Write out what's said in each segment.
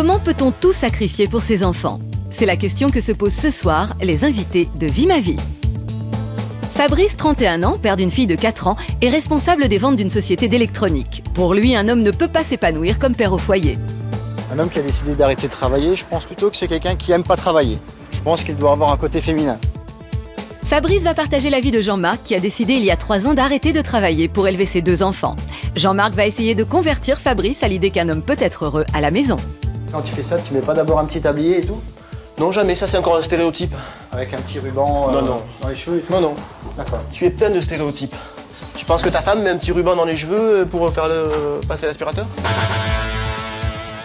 Comment peut-on tout sacrifier pour ses enfants? C'est la question que se posent ce soir les invités de Vie ma vie. Fabrice, 31 ans, père d'une fille de 4 ans, est responsable des ventes d'une société d'électronique. Pour lui, un homme ne peut pas s'épanouir comme père au foyer. Un homme qui a décidé d'arrêter de travailler, je pense plutôt que c'est quelqu'un qui n'aime pas travailler. Je pense qu'il doit avoir un côté féminin. Fabrice va partager l'avis de Jean-Marc qui a décidé il y a 3 ans d'arrêter de travailler pour élever ses 2 enfants. Jean-Marc va essayer de convertir Fabrice à l'idée qu'un homme peut être heureux à la maison. Quand tu fais ça, tu mets pas d'abord un petit tablier et tout? Non, jamais, ça c'est encore un stéréotype. Avec un petit ruban non. dans les cheveux et tout? Non. D'accord. Tu es plein de stéréotypes. Tu penses que ta femme met un petit ruban dans les cheveux pour faire passer l'aspirateur?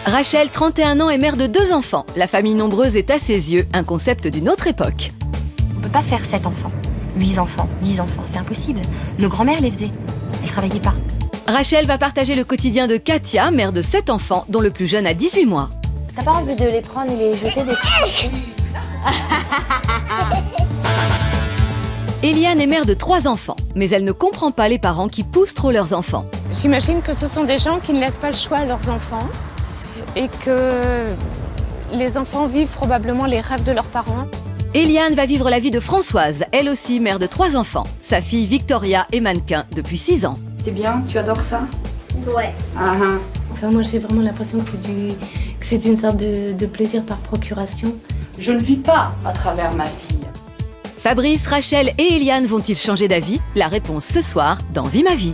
Rachel, 31 ans, est mère de 2 enfants. La famille nombreuse est à ses yeux un concept d'une autre époque. On ne peut pas faire 7 enfants, 8 enfants, 10 enfants, c'est impossible. Nos grands-mères les faisaient, elles ne travaillaient pas. Rachel va partager le quotidien de Katia, mère de 7 enfants, dont le plus jeune a 18 mois. T'as pas envie de les prendre et les jeter des petits? Eliane est mère de 3 enfants, mais elle ne comprend pas les parents qui poussent trop leurs enfants. J'imagine que ce sont des gens qui ne laissent pas le choix à leurs enfants et que les enfants vivent probablement les rêves de leurs parents. Eliane va vivre la vie de Françoise, elle aussi mère de 3 enfants. Sa fille Victoria est mannequin depuis 6 ans. C'est bien, tu adores ça? Ouais. Enfin, moi j'ai vraiment l'impression que c'est une sorte de plaisir par procuration. Je ne vis pas à travers ma fille. Fabrice, Rachel et Eliane vont-ils changer d'avis? La réponse ce soir dans Vie ma vie.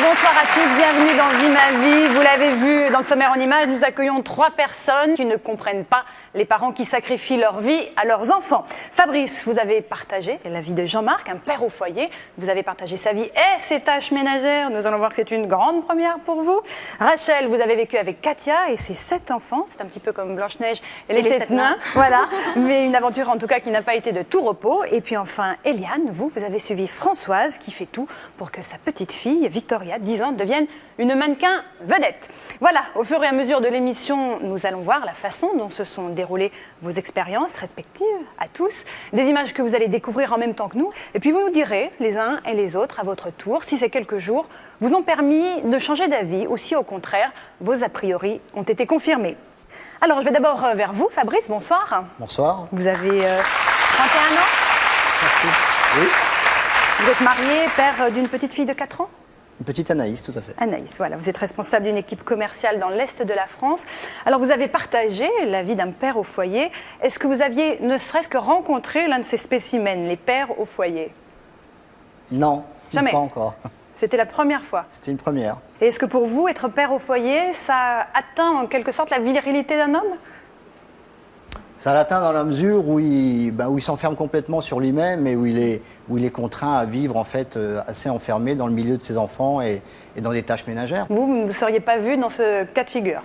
Bonsoir à tous, bienvenue dans Vie ma vie. Vous l'avez vu dans le sommaire en images, nous accueillons 3 personnes qui ne comprennent pas les parents qui sacrifient leur vie à leurs enfants. Fabrice, vous avez partagé la vie de Jean-Marc, un père au foyer. Vous avez partagé sa vie et ses tâches ménagères. Nous allons voir que c'est une grande première pour vous. Rachel, vous avez vécu avec Katia et ses 7 enfants. C'est un petit peu comme Blanche-Neige et les 7 nains. Voilà, mais une aventure en tout cas qui n'a pas été de tout repos. Et puis enfin, Eliane, vous avez suivi Françoise qui fait tout pour que sa petite fille, Victoria, 10 ans, devienne une mannequin vedette. Voilà, au fur et à mesure de l'émission, nous allons voir la façon dont se sont déroulées vos expériences respectives à tous, des images que vous allez découvrir en même temps que nous, et puis vous nous direz, les uns et les autres, à votre tour, si ces quelques jours vous ont permis de changer d'avis, ou si au contraire, vos a priori ont été confirmés. Alors, je vais d'abord vers vous, Fabrice, bonsoir. Bonsoir. Vous avez 31 ans? Merci. Oui. Vous êtes marié, père d'une petite fille de 4 ans? Une petite Anaïs, tout à fait. Anaïs, voilà. Vous êtes responsable d'une équipe commerciale dans l'Est de la France. Alors, vous avez partagé la vie d'un père au foyer. Est-ce que vous aviez ne serait-ce que rencontré l'un de ces spécimens, les pères au foyer? Non, jamais. Pas encore. C'était la première fois? C'était une première. Et est-ce que pour vous, être père au foyer, ça atteint en quelque sorte la virilité d'un homme? Ça l'atteint dans la mesure où il s'enferme complètement sur lui-même et où il est contraint à vivre en fait assez enfermé dans le milieu de ses enfants et dans des tâches ménagères. Vous ne vous seriez pas vu dans ce cas de figure?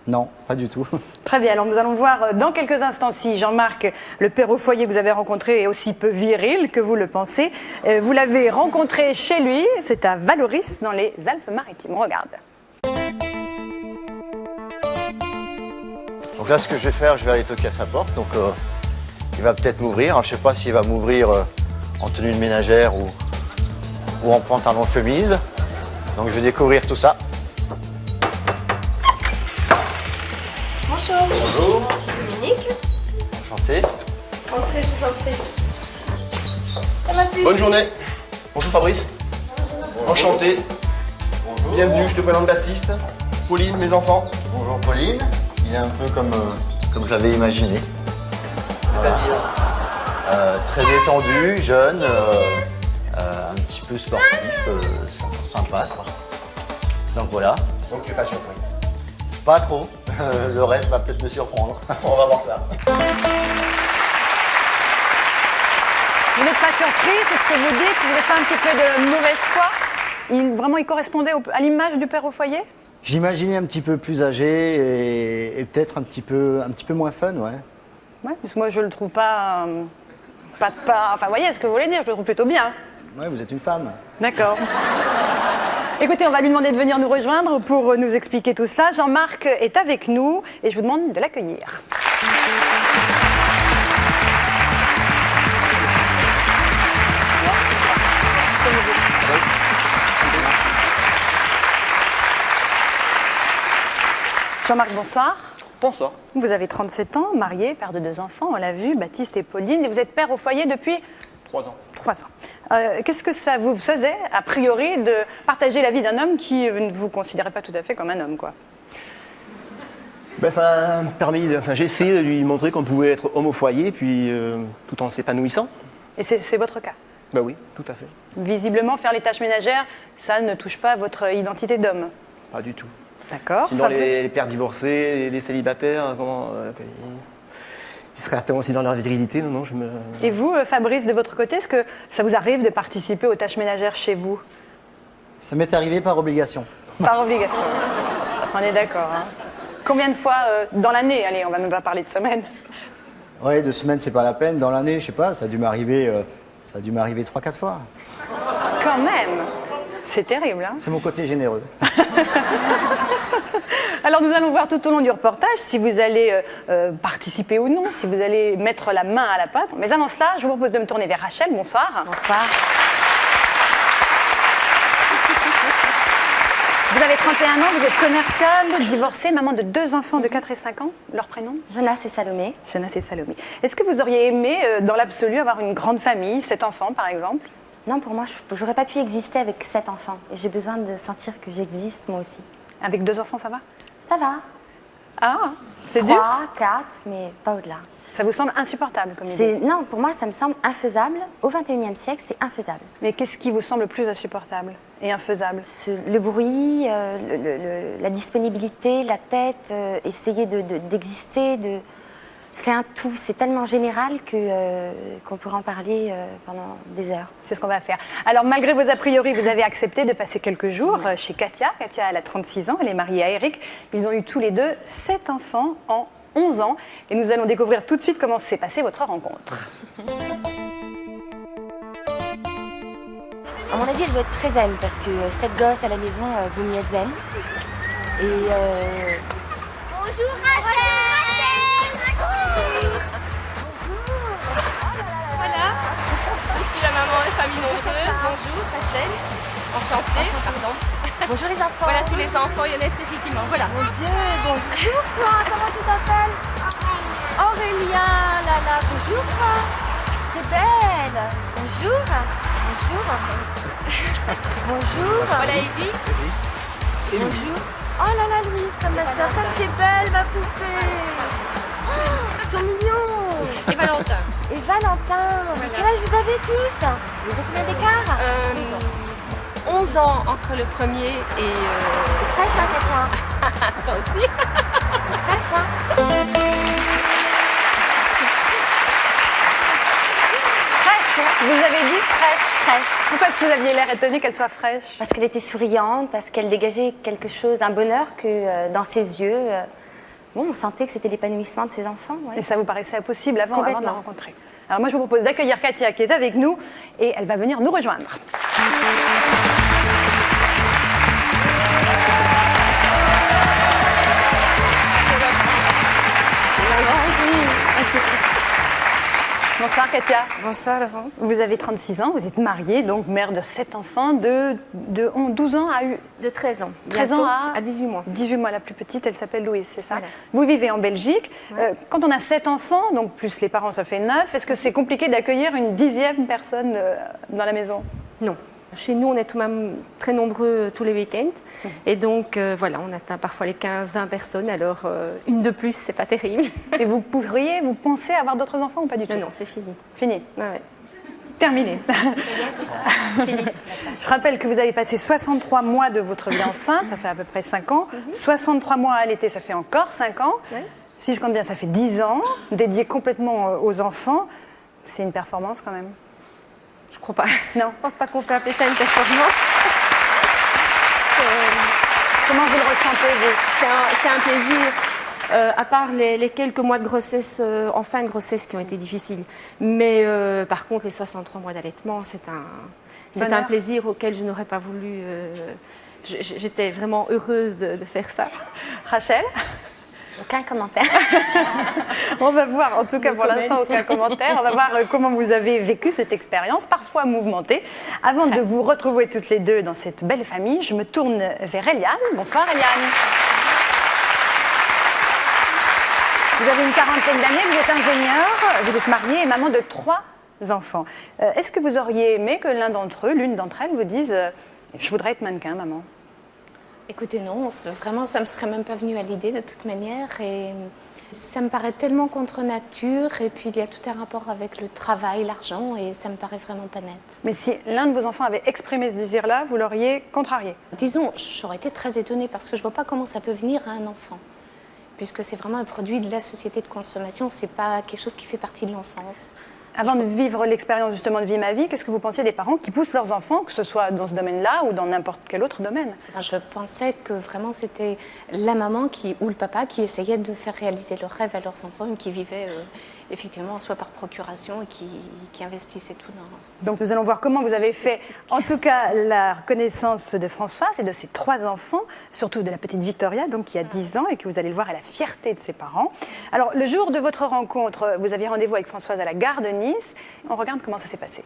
Non, pas du tout. Très bien, alors nous allons voir dans quelques instants si Jean-Marc, le père au foyer que vous avez rencontré, est aussi peu viril que vous le pensez. Vous l'avez rencontré chez lui, c'est à Valoris dans les Alpes-Maritimes. On regarde. Donc là, ce que je vais faire, je vais aller toquer à sa porte. Donc il va peut-être m'ouvrir. Je ne sais pas s'il va m'ouvrir en tenue de ménagère ou en pantalon chemise. Donc je vais découvrir tout ça. Bonjour. Bonjour. Dominique. Enchanté. Entrez, je vous en prie. Ça m'a plu. Bonne journée. Bonjour Fabrice. Bonjour. Enchanté. Bonjour. Bienvenue, je te présente Baptiste. Pauline, mes enfants. Bonjour Pauline. Il est un peu comme je l'avais imaginé. Voilà. Très détendu, jeune, un petit peu sportif, sympa quoi. Donc voilà. Donc tu n'es pas surpris. Pas trop. Le reste va peut-être me surprendre. On va voir ça. Vous n'êtes pas surpris, c'est ce que vous dites? Vous n'êtes pas un petit peu de mauvaise foi? Vraiment, il correspondait à l'image du père au foyer? Je l'imaginais un petit peu plus âgé et peut-être un petit peu moins fun, ouais. Ouais, parce que moi je le trouve pas enfin, vous voyez ce que vous voulez dire, je le trouve plutôt bien. Ouais, vous êtes une femme. D'accord. Écoutez, on va lui demander de venir nous rejoindre pour nous expliquer tout cela. Jean-Marc est avec nous et je vous demande de l'accueillir. Jean-Marc, bonsoir. Bonsoir. Vous avez 37 ans, marié, père de 2 enfants, on l'a vu, Baptiste et Pauline, et vous êtes père au foyer depuis 3 ans. 3 ans. Qu'est-ce que ça vous faisait, a priori, de partager la vie d'un homme qui ne vous considérait pas tout à fait comme un homme, quoi? Ben, ça a permis, j'ai essayé de lui montrer qu'on pouvait être homme au foyer, puis tout en s'épanouissant. Et c'est votre cas? Ben oui, tout à fait. Visiblement, faire les tâches ménagères, ça ne touche pas à votre identité d'homme? Pas du tout. D'accord. Sinon, les pères divorcés, les célibataires, ils seraient atteints aussi dans leur virilité. Non, je me... Et vous, Fabrice, de votre côté, est-ce que ça vous arrive de participer aux tâches ménagères chez vous? Ça m'est arrivé par obligation. Par obligation. On est d'accord. Hein. Combien de fois dans l'année? Allez, on va même pas parler de semaines. Ouais, 2 semaines, c'est pas la peine. Dans l'année, je sais pas, ça a dû m'arriver 3-4 fois. Quand même. C'est terrible, hein? C'est mon côté généreux. Alors nous allons voir tout au long du reportage si vous allez participer ou non, si vous allez mettre la main à la pâte. Mais avant cela, je vous propose de me tourner vers Rachel. Bonsoir. Bonsoir. Vous avez 31 ans, vous êtes commerciale, divorcée, maman de 2 enfants de 4 et 5 ans. Leur prénom? Jonas et Salomé. Jonas et Salomé. Est-ce que vous auriez aimé, dans l'absolu, avoir une grande famille, 7 enfants par exemple? Non, pour moi, je n'aurais pas pu exister avec 7 enfants. Et j'ai besoin de sentir que j'existe, moi aussi. Avec 2 enfants, ça va? Ça va. Ah, c'est dur? 3, 4, mais pas au-delà. Ça vous semble insupportable comme idée? Non, pour moi, ça me semble infaisable. Au XXIe siècle, c'est infaisable. Mais qu'est-ce qui vous semble le plus insupportable et infaisable? Le bruit, la disponibilité, la tête, essayer d'exister, c'est un tout. C'est tellement général qu'on pourrait en parler pendant des heures. C'est ce qu'on va faire. Alors, malgré vos a priori, vous avez accepté de passer quelques jours chez Katia. Katia, elle a 36 ans, elle est mariée à Eric. Ils ont eu tous les deux 7 enfants en 11 ans. Et nous allons découvrir tout de suite comment s'est passée votre rencontre. À mon avis, elle doit être très zen, parce que 7 gosses à la maison vaut mieux être zen. Et Bonjour Rachel. Voilà, je suis la maman de famille nombreuse. Bonjour Rachel, enchantée, pardon. bonjour les enfants. Voilà tous les enfants, Yonnette, effectivement, voilà. Mon Dieu, bonjour toi, comment tu t'appelles? Aurélien, Lala, bonjour toi. T'es belle. Bonjour. Bonjour. Bonjour. Voilà Evie. Bonjour. Oh là là, Louise, comme ma soeur, comme t'es belle, ma poupée. Oh, ils sont mignons. Et Valentin. Et Valentin. Mais quel âge vous avez tous? Vous avez combien d'écart? 11 ans entre le premier et... Fraîche, hein, Katia? Toi aussi. Fraîche, hein? Fraîche, vous avez dit fraîche. Fraîche. Pourquoi est-ce que vous aviez l'air étonné qu'elle soit fraîche? Parce qu'elle était souriante, parce qu'elle dégageait quelque chose, un bonheur que dans ses yeux, on sentait que c'était l'épanouissement de ses enfants. Ouais. Et ça vous paraissait impossible avant de la Complètement. rencontrer? Alors moi, je vous propose d'accueillir Katia qui est avec nous et elle va venir nous rejoindre. Bonsoir Katia. Bonsoir Laurence. Vous avez 36 ans, vous êtes mariée, donc mère de 7 enfants de 12 ans à... De 13 ans. 13 ans à 18 mois. 18 mois, la plus petite, elle s'appelle Louise, c'est ça? Voilà. Vous vivez en Belgique. Ouais. Quand on a 7 enfants, donc plus les parents, ça fait 9, est-ce que c'est compliqué d'accueillir une 10e personne dans la maison? Non. Chez nous, on est tout de même très nombreux tous les week-ends. Et donc, voilà, on atteint parfois les 15-20 personnes. Alors, une de plus, c'est pas terrible. Et vous pensez avoir d'autres enfants ou pas du tout? Non, non, c'est fini. Fini. Ah ouais. Terminé. Je rappelle que vous avez passé 63 mois de votre vie enceinte, ça fait à peu près 5 ans. 63 mois à l'été, ça fait encore 5 ans. Ouais. Si je compte bien, ça fait 10 ans, dédié complètement aux enfants. C'est une performance quand même. Je crois pas. Non. Je pense pas qu'on peut appeler ça une performance. Comment vous le ressentez, vous? C'est un plaisir. À part les quelques mois de grossesse, en fin de grossesse qui ont été difficiles. Mais par contre, les 63 mois d'allaitement, c'est un plaisir auquel je n'aurais pas voulu... J'étais vraiment heureuse de faire ça. Rachel? Aucun commentaire. On va voir, en tout cas pour l'instant, aucun commentaire. On va voir comment vous avez vécu cette expérience, parfois mouvementée. Avant de vous retrouver toutes les deux dans cette belle famille, je me tourne vers Eliane. Bonsoir Eliane. Vous avez une quarantaine d'années, vous êtes ingénieure, vous êtes mariée et maman de 3 enfants. Est-ce que vous auriez aimé que l'un d'entre eux, l'une d'entre elles, vous dise « Je voudrais être mannequin, maman ». Écoutez, non, vraiment, ça ne me serait même pas venu à l'idée de toute manière. Et ça me paraît tellement contre nature. Et puis, il y a tout un rapport avec le travail, l'argent. Et ça me paraît vraiment pas net. Mais si l'un de vos enfants avait exprimé ce désir-là, vous l'auriez contrarié? Disons, j'aurais été très étonnée parce que je ne vois pas comment ça peut venir à un enfant. Puisque c'est vraiment un produit de la société de consommation. Ce n'est pas quelque chose qui fait partie de l'enfance. Avant de vivre l'expérience justement de Vie ma vie, qu'est-ce que vous pensiez des parents qui poussent leurs enfants, que ce soit dans ce domaine-là ou dans n'importe quel autre domaine? Je pensais que vraiment c'était la maman ou le papa qui essayait de faire réaliser leurs rêves à leurs enfants et qui vivaient effectivement soit par procuration et qui investissaient tout dans... Donc nous allons voir comment vous avez fait, en tout cas, la reconnaissance de Françoise et de ses 3 enfants, surtout de la petite Victoria, donc qui a 10 ans et que vous allez le voir à la fierté de ses parents. Alors le jour de votre rencontre, vous aviez rendez-vous avec Françoise à la gare de Nice. On regarde comment ça s'est passé.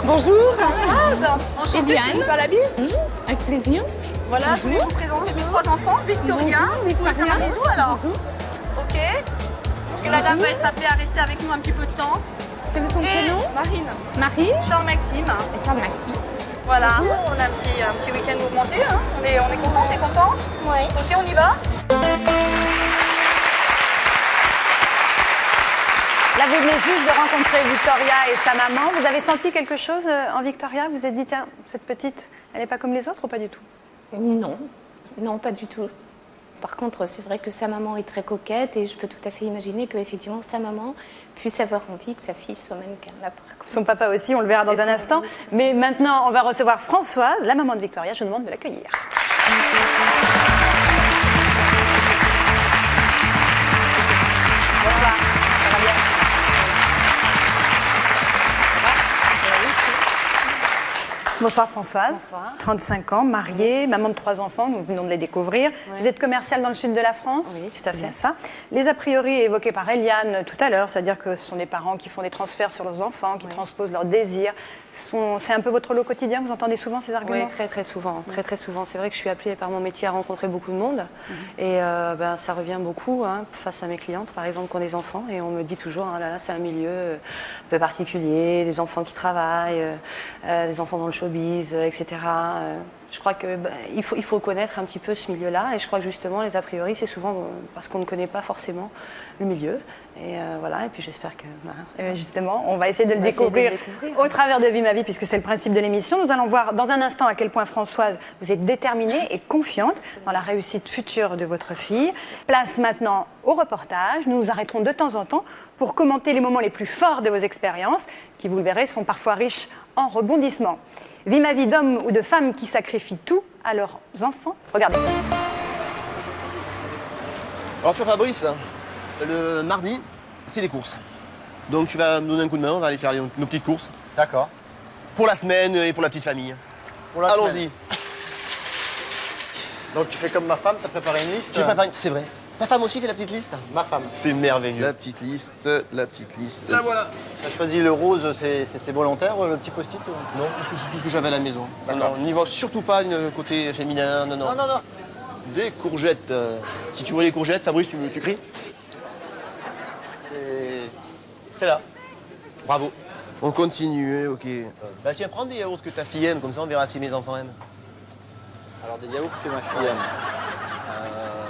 Bonjour. Enchantée, je peux faire la bise. Avec plaisir. Voilà, je vais vous présenter mes 3 enfants. Victoria, vous pouvez faire un bisou alors. Ok. Parce que la dame va être appelée à rester avec nous un petit peu de temps. Quel est ton prénom? Marine. Marine. Charles-Maxime. Et Charles-Maxime. Voilà, on a un petit week-end mouvementé. Hein. On est content, t'es content? Oui. Ok, on y va? Là, vous venez juste de rencontrer Victoria et sa maman. Vous avez senti quelque chose en Victoria? Vous vous êtes dit, tiens, cette petite, elle n'est pas comme les autres ou pas du tout? Non, non, pas du tout. Par contre, c'est vrai que sa maman est très coquette et je peux tout à fait imaginer qu'effectivement, sa maman puisse avoir envie que sa fille soit mannequin. Là, par contre. Son papa aussi, on le verra dans un instant. Mais maintenant, on va recevoir Françoise, la maman de Victoria. Je vous demande de l'accueillir. Bonsoir, ça va bien? Bonsoir Françoise, Bonsoir. 35 ans, mariée, maman de 3 enfants, nous venons de les découvrir. Ouais. Vous êtes commerciale dans le sud de la France? Oui, tout à fait. Ça. Les a priori évoqués par Eliane tout à l'heure, c'est-à-dire que ce sont des parents qui font des transferts sur leurs enfants, qui transposent leurs désirs. C'est un peu votre lot quotidien, vous entendez souvent ces arguments? Oui, très souvent. Très souvent. C'est vrai que je suis appelée par mon métier à rencontrer beaucoup de monde. Et ça revient beaucoup face à mes clientes, par exemple, qui ont des enfants. Et on me dit toujours, ah là là, c'est un milieu un peu particulier, des enfants qui travaillent, des enfants dans le showbiz, etc. Je crois qu'il faut connaître un petit peu ce milieu-là. Et je crois que justement, les a priori, c'est souvent parce qu'on ne connaît pas forcément le milieu. Et voilà, et puis j'espère que... justement, on va essayer de le découvrir au travers de Vie ma vie, puisque c'est le principe de l'émission. Nous allons voir dans un instant à quel point, Françoise, vous êtes déterminée et confiante dans la réussite future de votre fille. Place maintenant au reportage. Nous nous arrêterons de temps en temps pour commenter les moments les plus forts de vos expériences, qui, vous le verrez, sont parfois riches en rebondissements. Vie ma vie d'hommes ou de femmes qui sacrifient tout à leurs enfants. Regardez. Alors tu vois Fabrice, le mardi, c'est les courses. Donc tu vas me donner un coup de main, on va aller faire nos petites courses. D'accord. Pour la semaine et pour la petite famille. Allons-y. Donc tu fais comme ma femme, t'as préparé une liste? J'ai préparé, c'est vrai. Ta femme aussi fait la petite liste? Ma femme. C'est merveilleux. La petite liste. La voilà. Tu as choisi le rose, c'était volontaire, le petit post-it? Non, parce que c'est tout ce que j'avais à la maison. Non, n'y va surtout pas du côté féminin, non. Des courgettes. Si tu vois les courgettes, Fabrice, tu cries? C'est là. Bravo. On continue, ok. Bah tiens, prends des yaourts que ta fille aime, comme ça on verra si mes enfants aiment. Alors des yaourts que ma fille aime.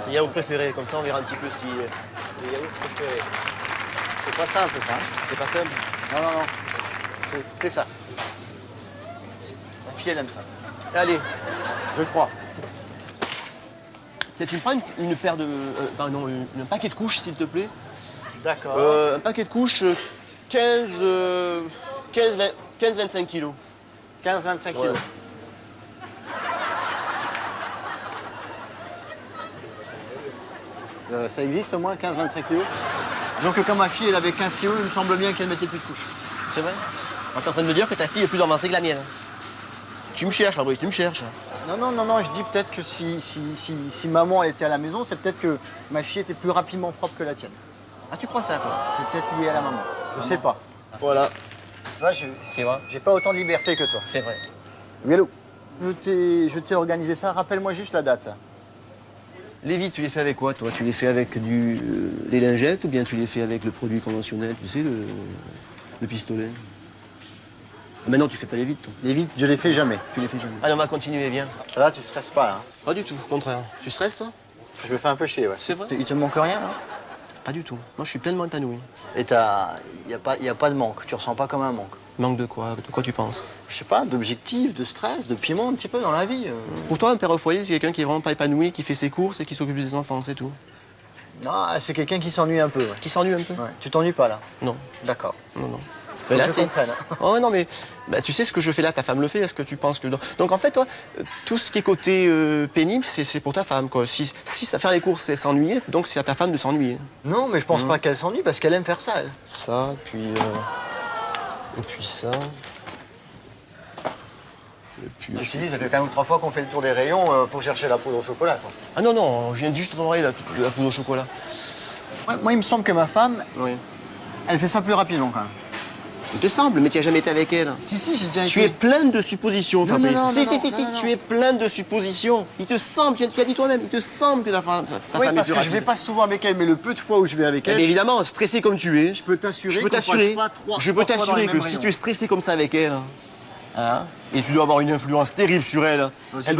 Ses yaourts préférés, comme ça on verra un petit peu si... Les yaourts préférés. C'est pas simple ça. C'est pas simple? Non. C'est ça. Ma fille elle aime ça. Allez, je crois. Tiens, tu me prends une paire de... un paquet de couches, s'il te plaît. D'accord. Un paquet de couches, 15 15-25 kilos. 15-25 kilos. Ça existe au moins 15-25 kilos. Donc quand ma fille elle avait 15 kilos, il me semble bien qu'elle mettait plus de couches. C'est vrai? Tu es en train de me dire que ta fille est plus avancée que la mienne. Tu me cherches, Fabrice, tu me cherches. Non, je dis peut-être que si maman elle était à la maison, c'est peut-être que ma fille était plus rapidement propre que la tienne. Ah, tu crois ça, toi? C'est peut-être lié à la maman. Je sais pas. Voilà. Moi, C'est vrai? j'ai pas autant de liberté que toi. C'est vrai. Oui, allô? Je t'ai organisé ça, rappelle-moi juste la date. Les vides, tu les fais avec quoi, toi? Tu les fais avec des lingettes ou bien tu les fais avec le produit conventionnel, tu sais, le pistolet? Maintenant, tu fais pas les vides, toi. Les vides, je les fais jamais. Tu les fais jamais. Allez, on va continuer, viens. Là, tu stresses pas, là. Pas du tout, au contraire. Tu stresses, toi? Je me fais un peu chier, ouais. C'est vrai? Il te manque rien, là? Pas du tout. Moi, je suis pleinement épanoui. Et y a pas de manque. Tu ressens pas comme un manque. Manque de quoi? De quoi tu penses? Je sais pas, d'objectifs, de stress, de piment un petit peu dans la vie. Pour toi, un père au foyer, c'est quelqu'un qui est vraiment pas épanoui, qui fait ses courses et qui s'occupe des enfants, c'est tout. Non, c'est quelqu'un qui s'ennuie un peu. Ouais. Qui s'ennuie un peu? Ouais. Tu t'ennuies pas, là? Non. D'accord. Non. Faut que je comprenne. Oh non, mais bah, tu sais ce que je fais là, ta femme le fait. Est-ce que tu penses que... Donc en fait, toi, tout ce qui est côté pénible, c'est pour ta femme, quoi. Si ça faire les courses, c'est s'ennuyer, donc c'est à ta femme de s'ennuyer. Non, mais je pense pas qu'elle s'ennuie parce qu'elle aime faire ça, elle. Ça, et puis ça. Et puis... Je me suis dit, ça fait quand même 3 fois qu'on fait le tour des rayons pour chercher la poudre au chocolat, quoi. Ah non, je viens juste de m'envoyer de la poudre au chocolat. Ouais, moi, il me semble que ma femme, oui. Elle fait ça plus rapidement, quand même. Il te semble, mais tu n'as jamais été avec elle. Si, j'ai déjà été. Tu es plein de suppositions, Fabrice. Si, non. tu es plein de suppositions. Il te semble, tu l'as dit toi-même, il te semble que ta femme est plus rapide. Oui, parce que je vais pas souvent avec elle, mais le peu de fois où je vais avec elle... Mais évidemment, stressé comme tu es, je peux t'assurer que si tu es stressé comme ça avec elle, hein, et tu dois avoir une influence terrible sur elle, elle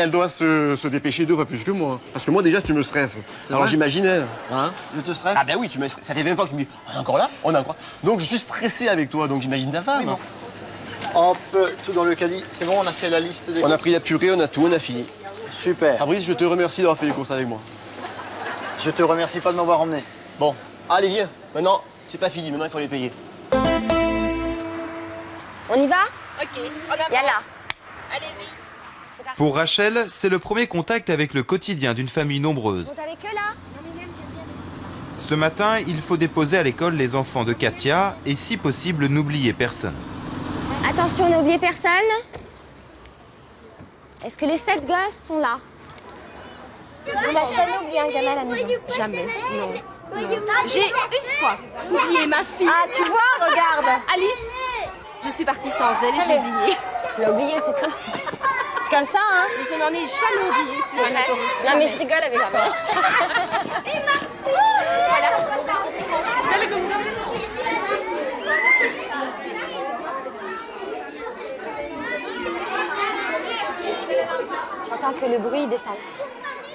doit se dépêcher 2 fois plus que moi. Parce que moi, déjà, tu me stresses. Alors j'imagine elle. Hein? Je te stresse? Ah ben oui, ça fait 20 fois que tu me dis, on est encore là, on est encore là. Donc je suis stressé avec toi, donc j'imagine ta femme. Oui, bon. Hop, tout dans le caddie. C'est bon, on a fait la liste des... On a pris la purée, on a tout, on a fini. Super. Fabrice, je te remercie d'avoir fait les courses avec moi. Je te remercie pas de m'avoir emmené. Bon, allez, viens. Maintenant, c'est pas fini, maintenant il faut les payer. On y va? Ok, Yalla. Allez-y. Pour Rachel, c'est le premier contact avec le quotidien d'une famille nombreuse. Vous avec eux là? Ce matin, il faut déposer à l'école les enfants de Katia et si possible n'oublier personne. Attention, n'oubliez personne. Est-ce que les 7 gosses sont là? On n'a jamais oublié un gamin à la maison. Jamais, non. J'ai une fois oublié ma fille. Ah, tu vois, regarde. Alice, je suis partie sans elle et j'ai oublié. Tu l'as oublié, c'est tout. C'est comme ça, hein? Mais je n'en ai jamais oublié. C'est vrai. Non, mais je rigole avec toi. Voilà. J'entends que le bruit descend.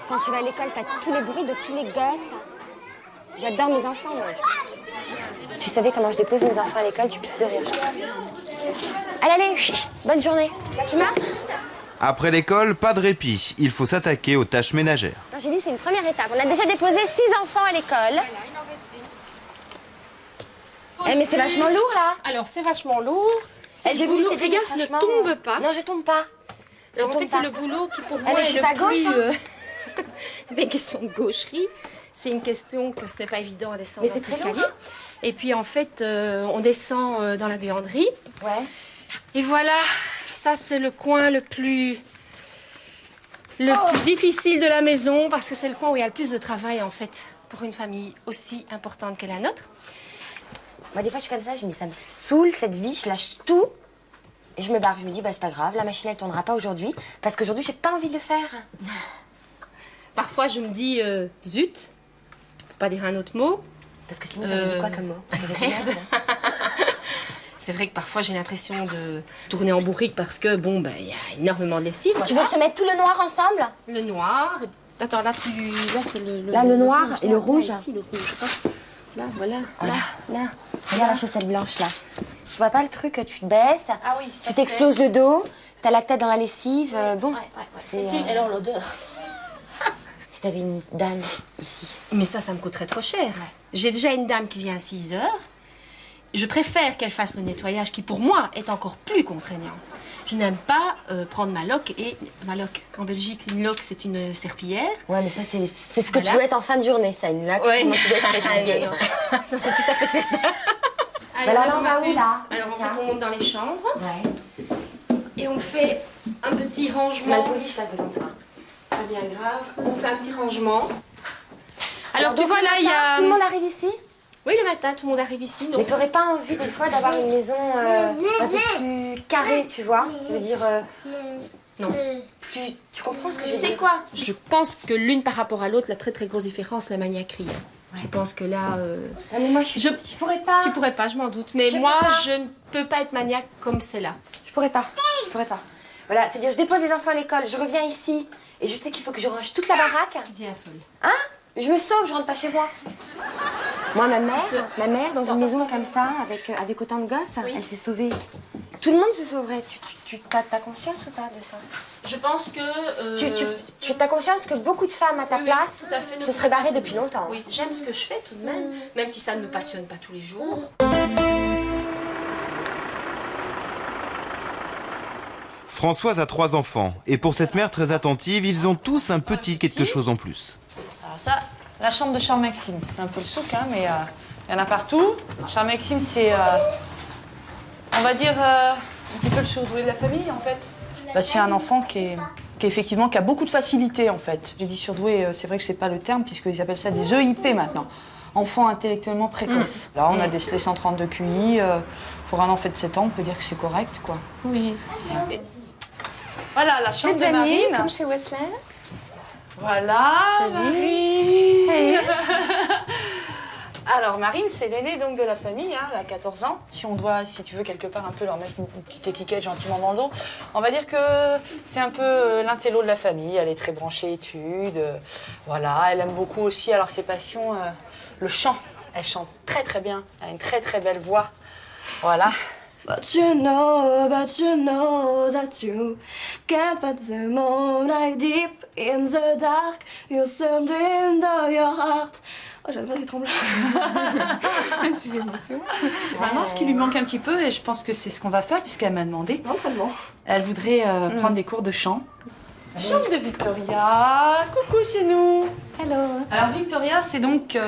Quand tu vas à l'école, t'as tous les bruits de tous les gosses. J'adore mes enfants, moi. Si tu savais comment je dépose mes enfants à l'école, tu pisses de rire, je crois. Allez, chut, bonne journée. Tu m'as? Après l'école, pas de répit. Il faut s'attaquer aux tâches ménagères. J'ai dit c'est une première étape. On a déjà déposé 6 enfants à l'école. Eh, mais c'est vachement lourd, là. Alors, c'est vachement lourd. J'ai voulu t'aider, regarde, ne tombe pas. Non, je tombe pas. Alors, en fait, c'est le boulot qui, pour moi, mais est je suis le pas plus... gauche, hein. C'est pas une question de gaucherie. C'est une question que ce n'est pas évident à descendre dans cet escalier. Et puis, en fait, on descend dans la buanderie. Ouais. Et voilà, ça, c'est le coin le plus difficile de la maison parce que c'est le coin où il y a le plus de travail, en fait, pour une famille aussi importante que la nôtre. Moi, des fois, je suis comme ça, je me dis, ça me saoule, cette vie, je lâche tout. Et je me barre, je me dis, bah, c'est pas grave, la machine, elle tournera pas aujourd'hui. Parce qu'aujourd'hui, j'ai pas envie de le faire. Parfois, je me dis, zut, pour pas dire un autre mot. Parce que sinon, t'avais dit quoi comme mot? Merde. C'est vrai que parfois, j'ai l'impression de tourner en bourrique parce que, bon, ben, il y a énormément de lessive. Tu veux que je te mette tout le noir ensemble? Le noir. Attends, là, c'est le... Là, le noir rouge, et le rouge. Là, ici, le rouge. Là, voilà. Là. Là. Regarde la chaussette blanche, là. Tu vois pas le truc, tu te baisses, ah oui, ça tu t'exploses le dos, t'as la tête dans la lessive, bon. C'est alors l'odeur. Si t'avais une dame ici. Mais ça me coûterait trop cher. J'ai déjà une dame qui vient à 6 heures. je préfère qu'elle fasse le nettoyage qui, pour moi, est encore plus contraignant. Je n'aime pas prendre ma loque et... Ma loque, en Belgique, une loque, c'est une serpillière. Ouais, mais ça, c'est ce que tu dois être en fin de journée, ça, une loque. Ouais. Comment tu dois être fatiguée. Ça, c'est tout à fait certain. Alors là, on va où, là? Alors, en fait, on monte dans les chambres. Ouais. Et on fait un petit C'est rangement. mal poli, je passe devant toi. C'est pas bien grave. On fait un petit rangement. Alors, tu vois, là, il y a... Tout le monde arrive ici? Oui, le matin, tout le monde arrive ici. Donc... Mais t'aurais pas envie, des fois, d'avoir une maison un peu plus carrée, tu vois? Je veux dire... Non. Plus... Tu comprends ce que je Tu veux sais dire? quoi? Je pense que l'une par rapport à l'autre, la très très grosse différence, la maniaquerie. Ouais. Je pense que là... Non, mais moi, je pourrais pas. Tu pourrais pas, je m'en doute. Mais moi, je ne peux pas être maniaque comme c'est là. Je pourrais pas. Je pourrais pas. Voilà, c'est-à-dire, je dépose les enfants à l'école, je reviens ici, et je sais qu'il faut que je range toute la baraque. Tu dis à folle. Hein? Je me sauve, je rentre pas chez moi. Moi, ma mère, dans une maison comme ça, avec autant de gosses, elle s'est sauvée. Tout le monde se sauverait. T'as conscience ou pas de ça? Je pense que... Tu as conscience que beaucoup de femmes à ta place tout à fait, se seraient barrées depuis longtemps. Oui, j'aime ce que je fais tout de même, même si ça ne me passionne pas tous les jours. Françoise a 3 enfants, et pour cette mère très attentive, ils ont tous un petit quelque chose en plus. Alors ça, la chambre de Charles Maxime, c'est un peu le souk, hein, mais il y en a partout. Charles Maxime, c'est, on va dire, un petit peu le surdoué de la famille, en fait. Bah, c'est un enfant qui a beaucoup de facilité, en fait. J'ai dit surdoué, c'est vrai que c'est pas le terme, puisqu'ils appellent ça des EIP maintenant. Enfants intellectuellement précoces. Là, on a décelé 132 QI. Pour un enfant de 7 ans, on peut dire que c'est correct, quoi. Oui. Ouais. Voilà, la chambre de Marine. Comme chez Wesley. Voilà, Marine. Hey. Alors, Marine, c'est l'aînée donc de la famille, hein, elle a 14 ans. Si tu veux quelque part un peu leur mettre une petite étiquette gentiment dans le dos, on va dire que c'est un peu l'intello de la famille. Elle est très branchée études, voilà. Elle aime beaucoup aussi, alors ses passions, le chant. Elle chante très très bien, elle a une très très belle voix, voilà. But you know that you can't fight the moonlight deep in the dark. You're something in your heart. Oh, j'avais pas des tremblants. Si j'émotion. Maintenant, ce qui lui manque un petit peu, et je pense que c'est ce qu'on va faire, puisqu'elle m'a demandé, elle voudrait prendre des cours de chant. Chambre de Victoria. Coucou, c'est nous. Hello. Alors Victoria, c'est donc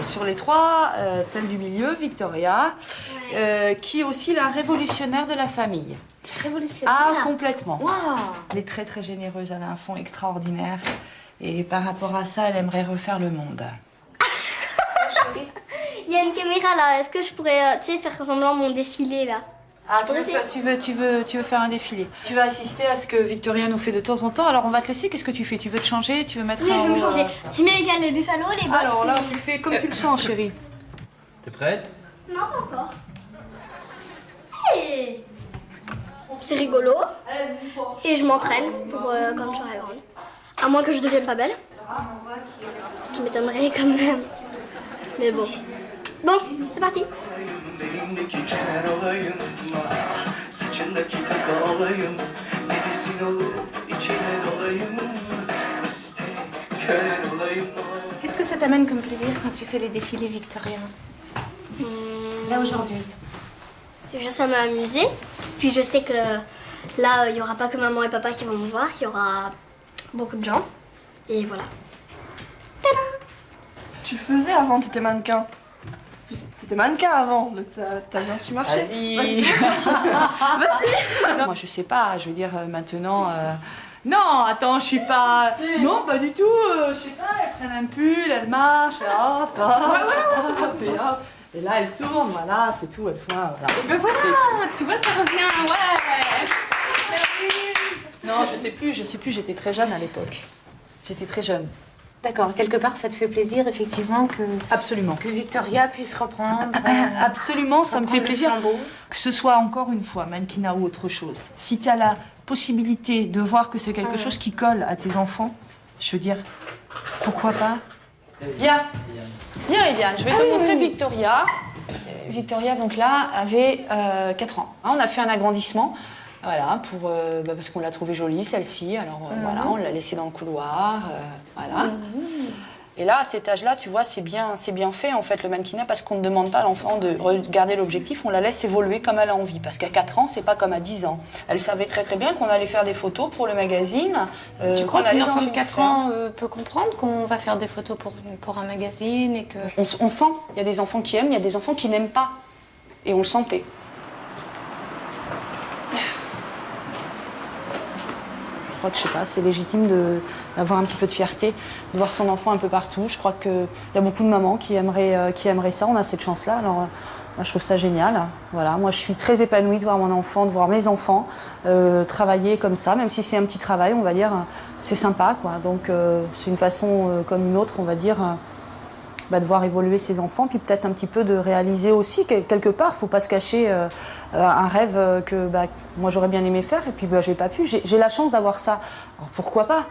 sur les 3, celle du milieu, Victoria, qui est aussi la révolutionnaire de la famille. Révolutionnaire. Ah, complètement. Wow. Elle est très très généreuse, elle a un fond extraordinaire. Et par rapport à ça, elle aimerait refaire le monde. Il y a une caméra là, est-ce que je pourrais faire semblant mon défilé là? Ah, tu veux faire un défilé. Tu vas assister à ce que Victoria nous fait de temps en temps. Alors on va te laisser. Qu'est-ce que tu fais? Tu veux te changer? Tu veux mettre Oui, je veux me changer. Je mets les buffalo, les bottes. Alors là, tu fais comme tu le sens, chérie. T'es prête? Non, pas encore. Hey, c'est rigolo. Et je m'entraîne pour quand je serai grande. À moins que je devienne pas belle. Ce qui m'étonnerait quand même. Mais bon. Bon, c'est parti. Qu'est-ce que ça t'amène comme plaisir quand tu fais les défilés Victoria? Là, aujourd'hui. Je sais m'amuser. Puis je sais que là, il n'y aura pas que maman et papa qui vont me voir. Il y aura beaucoup de gens. Et voilà. Tadam! Tu le faisais avant, t'étais mannequin. T'étais mannequin avant, donc t'as bien su marcher. Vas-y. Vas-y. Moi, je sais pas, je veux dire, maintenant... Non, attends, je suis pas... Non, pas du tout, je sais pas, elles prennent un pull, elles marchent, et hop, hop, et hop. Et là, elles tournent, voilà, c'est tout, elles font... Voilà. Et ben voilà, tu vois, ça revient, ouais. Non, je sais plus, j'étais très jeune à l'époque. J'étais très jeune. D'accord, quelque part, ça te fait plaisir, effectivement, que... Absolument. Que Victoria puisse reprendre... Absolument, ça me fait plaisir flambeau. que ce soit encore une fois mannequinat ou autre chose. Si tu as la possibilité de voir que c'est quelque chose qui colle à tes enfants, je veux dire, pourquoi pas? Viens, Eliane, je vais te montrer Victoria. Victoria, donc là, avait 4 ans. On a fait un agrandissement, voilà, parce qu'on l'a trouvée jolie, celle-ci. Alors voilà, on l'a laissée dans le couloir, voilà. Et là, à cet âge-là, tu vois, c'est bien fait, en fait, le mannequinat, parce qu'on ne demande pas à l'enfant de regarder l'objectif, on la laisse évoluer comme elle a envie. Parce qu'à 4 ans, c'est pas comme à 10 ans. Elle savait très très bien qu'on allait faire des photos pour le magazine. Tu crois qu'un enfant de 4 ans peut comprendre qu'on va faire des photos pour un magazine et que... On sent, il y a des enfants qui aiment, il y a des enfants qui n'aiment pas. Et on le sentait. Je crois que, je sais pas, c'est légitime d'avoir un petit peu de fierté, de voir son enfant un peu partout. Je crois qu'il y a beaucoup de mamans qui aimeraient ça. On a cette chance-là. Alors, moi, je trouve ça génial. Voilà, moi, je suis très épanouie de voir mon enfant, de voir mes enfants travailler comme ça, même si c'est un petit travail, on va dire, c'est sympa, quoi. Donc, c'est une façon comme une autre, on va dire, de voir évoluer ses enfants, puis peut-être un petit peu de réaliser aussi, quelque part, il ne faut pas se cacher un rêve que moi j'aurais bien aimé faire, et puis j'ai pas pu. J'ai la chance d'avoir ça. Alors, pourquoi pas ?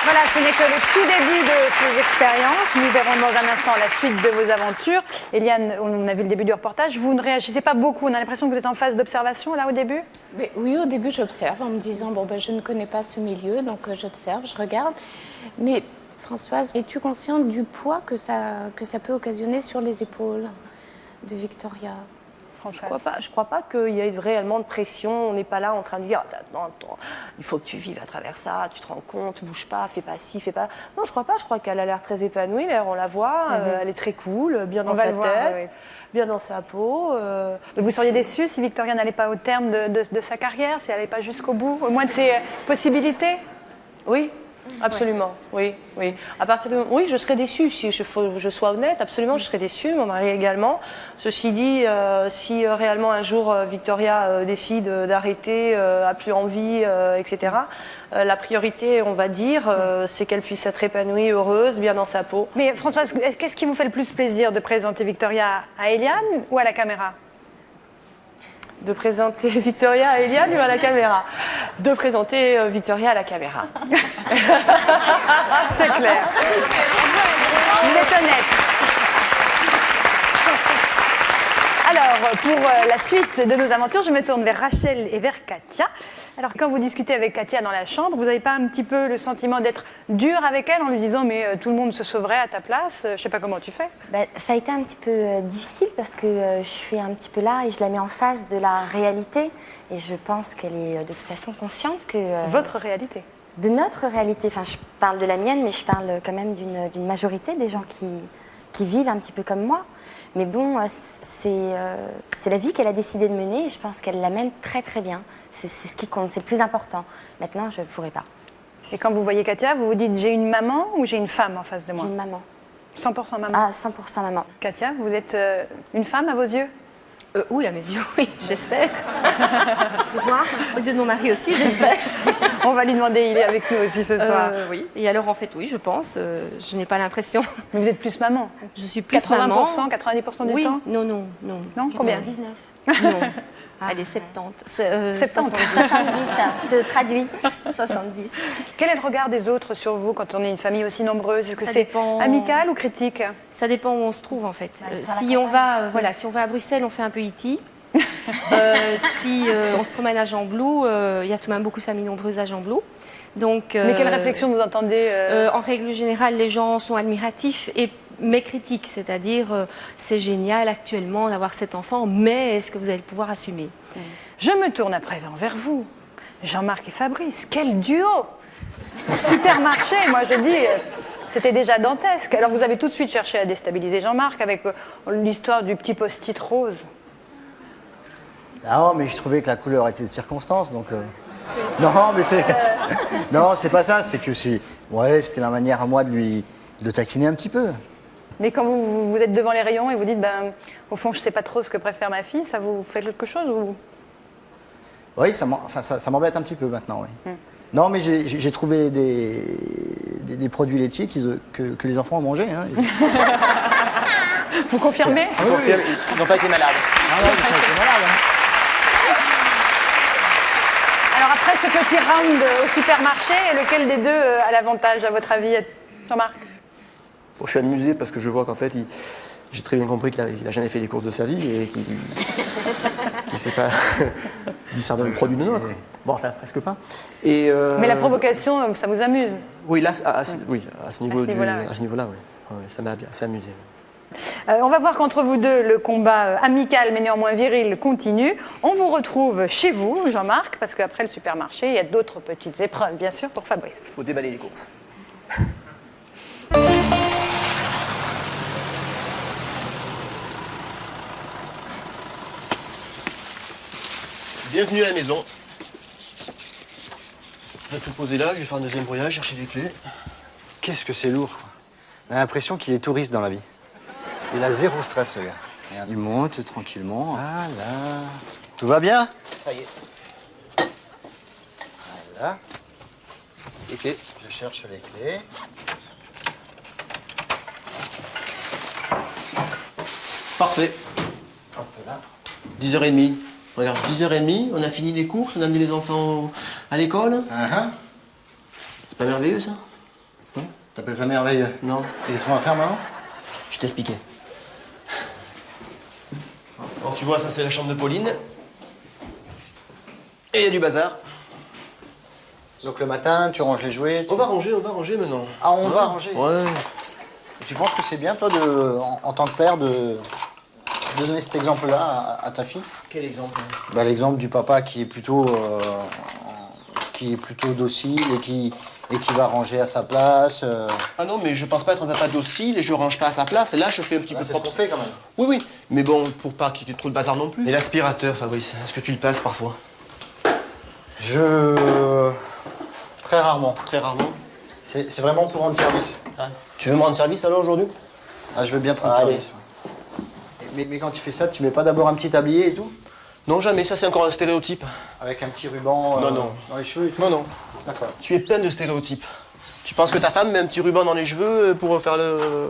Voilà, ce n'est que le tout début de ces expériences. Nous verrons dans un instant la suite de vos aventures. Eliane, on a vu le début du reportage. Vous ne réagissez pas beaucoup. On a l'impression que vous êtes en phase d'observation, là, au début ? Mais oui, au début, j'observe en me disant, je ne connais pas ce milieu, donc j'observe, je regarde. Mais Françoise, es-tu consciente du poids que ça peut occasionner sur les épaules de Victoria ? Je crois pas qu'il y ait réellement de pression. On n'est pas là en train de dire attends, il faut que tu vives à travers ça, tu te rends compte, bouge pas, fais pas ci, fais pas. Non, je crois pas. Je crois qu'elle a l'air très épanouie. D'ailleurs, on la voit, elle est très cool, bien dans sa tête, bien dans sa peau. Vous seriez déçue si Victoria n'allait pas au terme de sa carrière, si elle n'allait pas jusqu'au bout, au moins de ses possibilités ? Oui. Absolument, oui. À partir de... Oui, je serais déçue, si je sois honnête, absolument, je serais déçue, mon mari également. Ceci dit, si réellement un jour Victoria décide d'arrêter, a plus envie, etc., la priorité, on va dire, c'est qu'elle puisse être épanouie, heureuse, bien dans sa peau. Mais Françoise, qu'est-ce qui vous fait le plus plaisir de présenter Victoria à Eliane ou à la caméra ? De présenter Victoria à Eliane ou à la caméra ? De présenter Victoria à la caméra. C'est clair. Vous êtes honnête. Alors, pour la suite de nos aventures, je me tourne vers Rachel et vers Katia. Alors, quand vous discutez avec Katia dans la chambre, vous n'avez pas un petit peu le sentiment d'être dur avec elle en lui disant « mais tout le monde se sauverait à ta place », je ne sais pas comment tu fais. Ça a été un petit peu difficile parce que je suis un petit peu là et je la mets en face de la réalité. Et je pense qu'elle est de toute façon consciente que... Votre réalité ? De notre réalité. Enfin, je parle de la mienne, mais je parle quand même d'une majorité des gens qui vivent un petit peu comme moi. Mais bon, c'est la vie qu'elle a décidé de mener et je pense qu'elle la mène très très bien. C'est ce qui compte, c'est le plus important. Maintenant, je ne pourrais pas. Et quand vous voyez Katia, vous vous dites j'ai une maman ou j'ai une femme en face de moi ? J'ai une maman. 100% maman ? Ah, 100% maman. Katia, vous êtes une femme à vos yeux ? Oui, à mes yeux, oui, j'espère. Tu vois ? Aux yeux de mon mari aussi, j'espère. On va lui demander, il est avec nous aussi ce soir. Oui, et alors en fait, oui, je pense. Je n'ai pas l'impression. Mais vous êtes plus maman ? Je suis plus 80%, maman. 90% du oui. temps ? Non. Non, combien ? 99. Non. Allez, 70. 70. 70, je traduis. 70. Quel est le regard des autres sur vous quand on est une famille aussi nombreuse ? Est-ce que Ça c'est dépend... amical ou critique ? Ça dépend où on se trouve en fait. Si on va à Bruxelles, on fait un peu E.T. Si on se promène à Gembloux, il y a tout de même beaucoup de familles nombreuses à Gembloux. Donc, mais quelle réflexion vous entendez En règle générale, les gens sont admiratifs mais critiques, c'est-à-dire c'est génial actuellement d'avoir cet enfant, mais est-ce que vous allez pouvoir assumer ? Je me tourne à présent vers vous, Jean-Marc et Fabrice. Quel duo ! Au supermarché, moi je dis, c'était déjà dantesque. Alors vous avez tout de suite cherché à déstabiliser Jean-Marc avec l'histoire du petit post-it rose. Non, mais je trouvais que la couleur était de circonstance, donc... Non, mais c'est... Non, c'est pas ça, c'est que c'était ma manière à moi de le taquiner un petit peu. Mais quand vous êtes devant les rayons et vous dites, au fond, je sais pas trop ce que préfère ma fille, ça vous fait quelque chose ou... Oui, ça m'embête un petit peu maintenant, oui. Non, mais j'ai trouvé des produits laitiers que les enfants ont mangés. Hein. Vous confirmez ? Oui. Ils n'ont pas été malades. Ils n'ont pas été malades. Alors après ce petit round au supermarché, lequel des deux a l'avantage à votre avis, Jean-Marc ? Bon, je suis amusé parce que je vois qu'en fait, j'ai très bien compris qu'il n'a jamais fait les courses de sa vie et qu'il ne sait pas discerner un produit de l'autre. Bon, enfin, presque pas. Et, Mais la provocation, ça vous amuse? Oui, là, à ce niveau-là, oui. Ouais, ça m'a bien amusé. On va voir qu'entre vous deux, le combat amical mais néanmoins viril continue. On vous retrouve chez vous, Jean-Marc, parce qu'après le supermarché, il y a d'autres petites épreuves, bien sûr, pour Fabrice. Il faut déballer les courses. Bienvenue à la maison. Je vais tout poser là, je vais faire un deuxième voyage, chercher les clés. Qu'est-ce que c'est lourd. On a l'impression qu'il est touriste dans la vie. Il a zéro stress, le gars. Regarde, il monte tranquillement. Voilà. Tout va bien? Ça y est. Voilà. Les clés. Je cherche les clés. Parfait. Hop là. 10h30. Regarde, 10h30, on a fini les courses, on a amené les enfants à l'école. C'est pas merveilleux, ça? T'appelles ça merveilleux? Non. Et laisse-moi faire maintenant? Je t'expliquais. Alors tu vois, ça c'est la chambre de Pauline. Et il y a du bazar. Donc le matin, tu ranges les jouets? On va ranger maintenant. Ah, on va ranger? Ouais. Et tu penses que c'est bien, toi, en tant que père, de donner cet exemple-là à ta fille? Quel exemple? Bah, l'exemple du papa qui est plutôt docile et qui va ranger à sa place. Ah non, mais je pense pas être un papa docile et je range pas à sa place. Et là, je fais un petit peu C'est ce qu'on propre. fait quand même. Oui, oui. Mais bon, pour pas qu'il y ait trop de bazar non plus. Et l'aspirateur, Fabrice, est-ce que tu le passes parfois? Très rarement. Très rarement. C'est vraiment pour rendre service. Ah. Tu veux me rendre service alors aujourd'hui? Ah, je veux bien te rendre service. Mais quand tu fais ça, tu mets pas d'abord un petit tablier et tout? Non, jamais. Ça, c'est encore un stéréotype. Avec un petit ruban non. dans les cheveux et tout? Non. D'accord. Tu es plein de stéréotypes. Tu penses que ta femme met un petit ruban dans les cheveux pour faire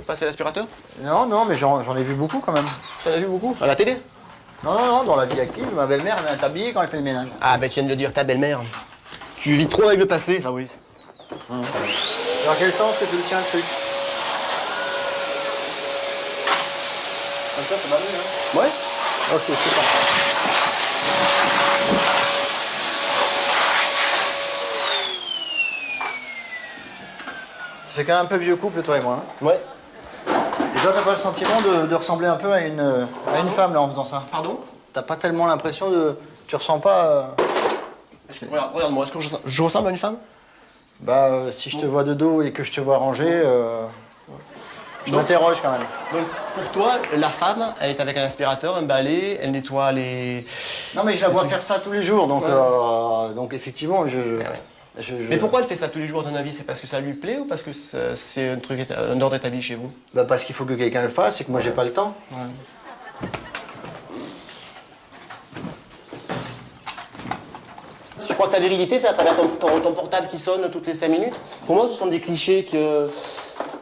passer l'aspirateur? Non, mais j'en ai vu beaucoup quand même. T'en as vu beaucoup? À la télé? Non, dans la vie active, ma belle-mère, elle met un tablier quand elle fait le ménage. Ah, ben tu viens de le dire, ta belle-mère. Tu vis trop avec le passé, Fabrice. Dans quel sens que tu le tiens, le truc? Comme ça va mieux, hein? Ouais. Ok, c'est parfait. Ça fait quand même un peu vieux couple, toi et moi. Hein? Ouais. Et toi, t'as pas le sentiment de ressembler un peu à une femme, là, en faisant ça? Pardon? T'as pas tellement l'impression de... Tu ressens pas... Regarde-moi, est-ce que je ressemble à une femme? Bah, si je te vois de dos et que je te vois ranger, je m'interroge quand même. Donc, pour toi, la femme, elle est avec un aspirateur, un balai, elle nettoie les... Non, mais je la vois faire ça tous les jours, donc, donc effectivement, Mais pourquoi elle fait ça tous les jours, à ton avis? C'est parce que ça lui plaît ou parce que c'est un ordre établi chez vous? Bah, parce qu'il faut que quelqu'un le fasse et que moi, j'ai pas le temps. Ouais. Tu crois que ta virilité, c'est à travers ton portable qui sonne toutes les 5 minutes? Pour moi, ce sont des clichés que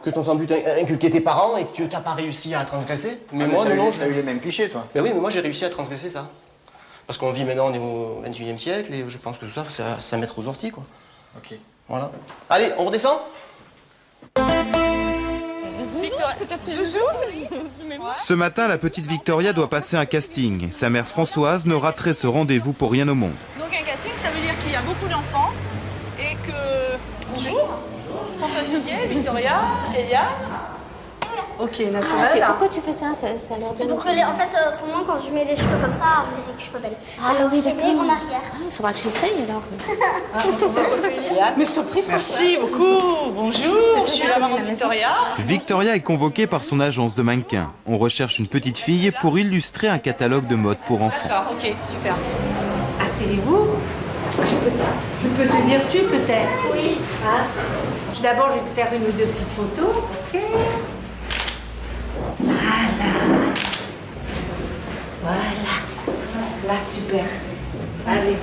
t'ont sans doute inculqué tes parents et que t'as pas réussi à transgresser. Mais moi, non. T'as eu les mêmes clichés, toi? Mais oui, mais moi, j'ai réussi à transgresser ça. Parce qu'on vit maintenant, on est au XXIe siècle et je pense que tout ça, c'est à mettre aux orties, quoi. Ok. Voilà. Allez, on redescend? Zouzou? Ce matin, la petite Victoria doit passer un casting. Sa mère Françoise ne raterait ce rendez-vous pour rien au monde. Donc un casting, ça veut dire qu'il y a beaucoup d'enfants et que... Bonjour. Françoise Miguet, Victoria, Eliane. Ok, naturel. Pourquoi tu fais ça? Ça a l'air bien. C'est pour que, en fait, autrement, quand je mets les cheveux comme ça, on dirait que je suis pas belle. Ah oui, d'accord. En arrière. Il faudra que j'essaye alors. Mais je t'en prie, merci beaucoup. Bonjour, je suis la maman de Victoria. Victoria est convoquée par son agence de mannequins. On recherche une petite fille pour illustrer un catalogue de mode pour enfants. D'accord, ok, super. Asseyez-vous. Je peux te dire tu peut-être? Oui. Hein? D'abord, je vais te faire une ou deux petites photos. Ok. Voilà, super. Allez.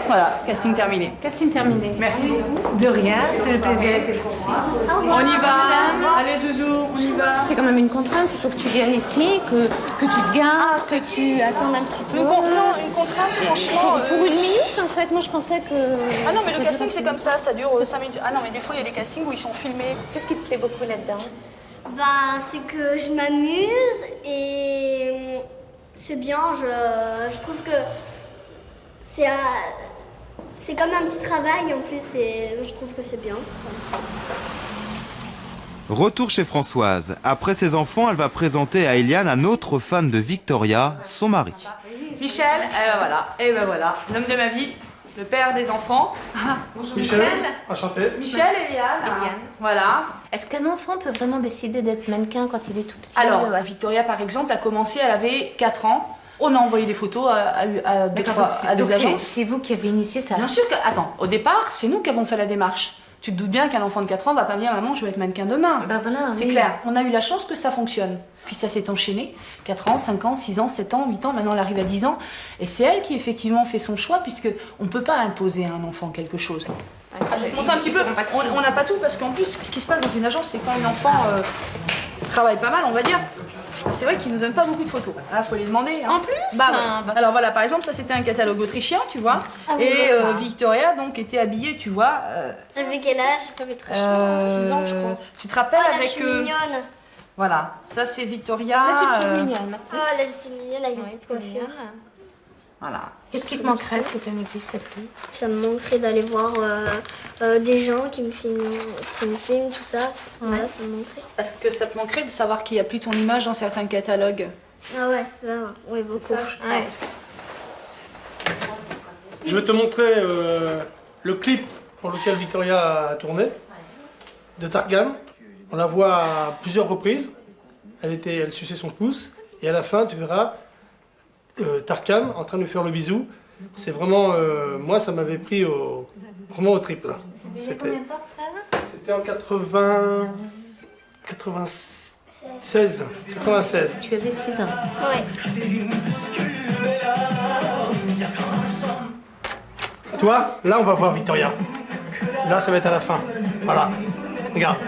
Voilà, casting terminé. Casting terminé. Merci. De rien, c'est le plaisir était pour moi. On y va. Allez, Zouzou, on y va. C'est quand même une contrainte, il faut que tu viennes ici, que tu te gares, que tu attendes un petit peu. Non, une contrainte, franchement... Pour une minute, en fait, moi je pensais que... Ah non, mais le casting, c'est comme ça dure 5 minutes. Ah non, mais des fois, il y a des castings où ils sont filmés. Qu'est-ce qui te plaît beaucoup là-dedans? Bah, c'est que je m'amuse et c'est bien. Je trouve que C'est comme un petit travail, en plus, je trouve que c'est bien. Retour chez Françoise. Après ses enfants, elle va présenter à Eliane un autre fan de Victoria, son mari. Michel, et ben voilà, l'homme de ma vie, le père des enfants. Bonjour Michel. Enchanté. Michel et Eliane. Voilà. Est-ce qu'un enfant peut vraiment décider d'être mannequin quand il est tout petit? Alors, Victoria par exemple a commencé, elle avait 4 ans. On a envoyé des photos à des agences. C'est vous qui avez initié ça? Bien sûr que... Attends, au départ, c'est nous qui avons fait la démarche. Tu te doutes bien qu'un enfant de 4 ans va pas me dire « Maman, je veux être mannequin demain ». C'est clair. On a eu la chance que ça fonctionne. Puis ça s'est enchaîné. 4 ans, 5 ans, 6 ans, 7 ans, 8 ans, maintenant elle arrive à 10 ans. Et c'est elle qui effectivement fait son choix, puisqu'on ne peut pas imposer à un enfant quelque chose. Monte un petit peu. On n'a pas tout, parce qu'en plus, ce qui se passe dans une agence, c'est quand un enfant travaille pas mal, on va dire. C'est vrai qu'ils nous donnent pas beaucoup de photos. Ah, faut les demander. Hein. En plus Alors voilà, par exemple, ça c'était un catalogue autrichien, tu vois. Ah oui, et Victoria donc était habillée, tu vois. Avec quel âge? J'avais très chaud. 6 ans, je crois. Tu te rappelles là, avec. Je suis mignonne. Voilà, ça c'est Victoria. Là, tu te trouves mignonne. Oh, là, j'étais mignonne avec des petites coiffures. Voilà. Qu'est-ce qui te manquerait si ça n'existait plus? Ça me manquerait d'aller voir des gens qui me filment, tout ça. Voilà, ça me manquerait. Est-ce que ça te manquerait de savoir qu'il n'y a plus ton image dans certains catalogues? Ah ouais, oui, beaucoup. Ouais. Je vais te montrer le clip pour lequel Victoria a tourné, de Tarkan. On la voit à plusieurs reprises. Elle suçait son pouce. Et à la fin, tu verras Tarkan en train de lui faire le bisou. C'est vraiment... moi, ça m'avait pris vraiment au triple. C'était combien de temps, frère? C'était en 96. Tu avais 6 ans. Oui. Tu vois, là, on va voir Victoria. Là, ça va être à la fin. Voilà. Regarde.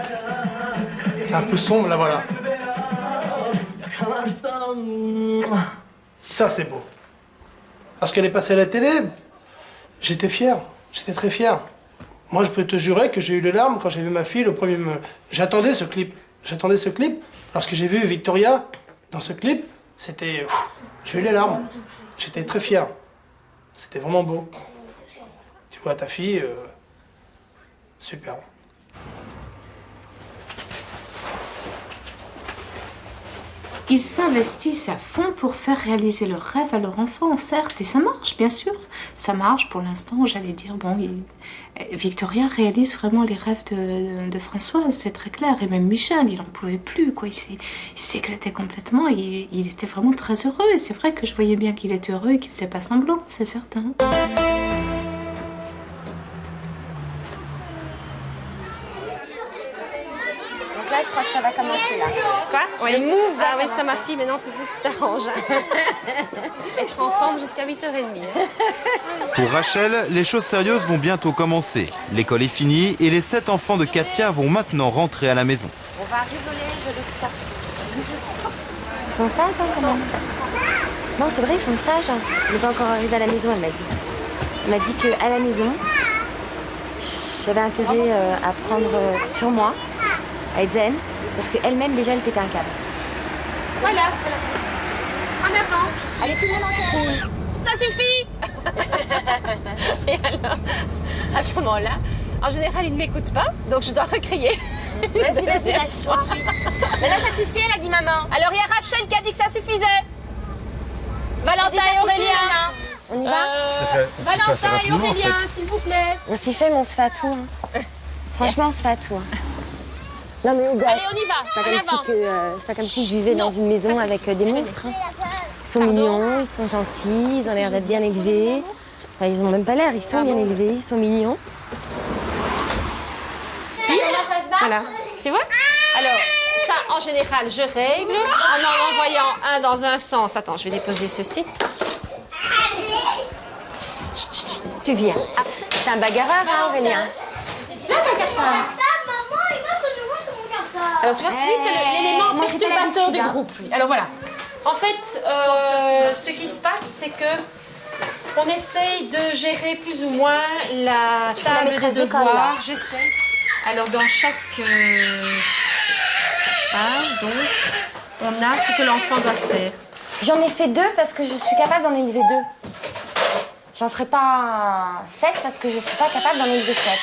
C'est un peu sombre, là, voilà. Ça, c'est beau. Parce qu'elle est passée à la télé, j'étais fier. J'étais très fier. Moi, je peux te jurer que j'ai eu les larmes quand j'ai vu ma fille le premier... J'attendais ce clip. J'attendais ce clip. Lorsque j'ai vu Victoria dans ce clip, c'était... J'ai eu les larmes. J'étais très fier. C'était vraiment beau. Tu vois ta fille... super. Ils s'investissent à fond pour faire réaliser leurs rêves à leur enfant, certes, et ça marche, bien sûr. Ça marche pour l'instant, j'allais dire, bon, Victoria réalise vraiment les rêves de Françoise, c'est très clair, et même Michel, il n'en pouvait plus, quoi, il s'éclatait complètement, et il était vraiment très heureux, et c'est vrai que je voyais bien qu'il était heureux et qu'il faisait pas semblant, c'est certain. Là, je crois que ça va commencer, là. Quoi? Oui. Le move. Ah oui, ça ma fille, maintenant tu t'arranges. Être ensemble jusqu'à 8h30. Pour Rachel, les choses sérieuses vont bientôt commencer. L'école est finie et les 7 enfants de Katia vont maintenant rentrer à la maison. On va rigoler, je le sais. Ils sont sages, hein, quand même. Non, c'est vrai, ils sont sages. Il n'est pas encore arrivé à la maison, elle m'a dit. Elle m'a dit qu'à la maison, j'avais intérêt à prendre sur moi, à être zen, parce qu'elle-même, déjà, elle pétait un câble. Voilà. En avant. Allez, tout le monde en tête. Ça suffit. Et alors, à ce moment-là, en général, il ne m'écoute pas, donc je dois recrier. Vas-y, lâche-toi. Mais là, ça suffit, elle a dit maman. Alors, il y a Rachel qui a dit que ça suffisait. Valentin et Aurélien. On y va Valentin et Aurélien, s'il vous plaît. On s'y fait, mais on se fait à tout. Hein. Franchement, on se fait à tout. Hein. Non, mais allez, on y va. C'est pas comme si je vivais dans une maison avec des monstres. Hein. Ils sont mignons, ils sont gentils, ils ont l'air d'être bien élevés. Enfin, ils ont même pas l'air, ils sont bien élevés, ils sont mignons. Voilà. Tu vois? Alors, ça, en général, je règle en envoyant un dans un sens. Attends, je vais déposer ceci. Tu viens. Ah, c'est un bagarreur, hein, Aurélien? Là, ton cartable. Alors, tu vois, celui, c'est l'élément perturbateur du groupe. Lui. Alors, voilà. En fait, ce qui se passe, c'est que on essaye de gérer plus ou moins la table des devoirs. J'essaie. Alors, dans chaque page, donc, on a ce que l'enfant doit faire. J'en ai fait 2 parce que je suis capable d'en élever 2. J'en ferai pas 7 parce que je suis pas capable d'en élever 7.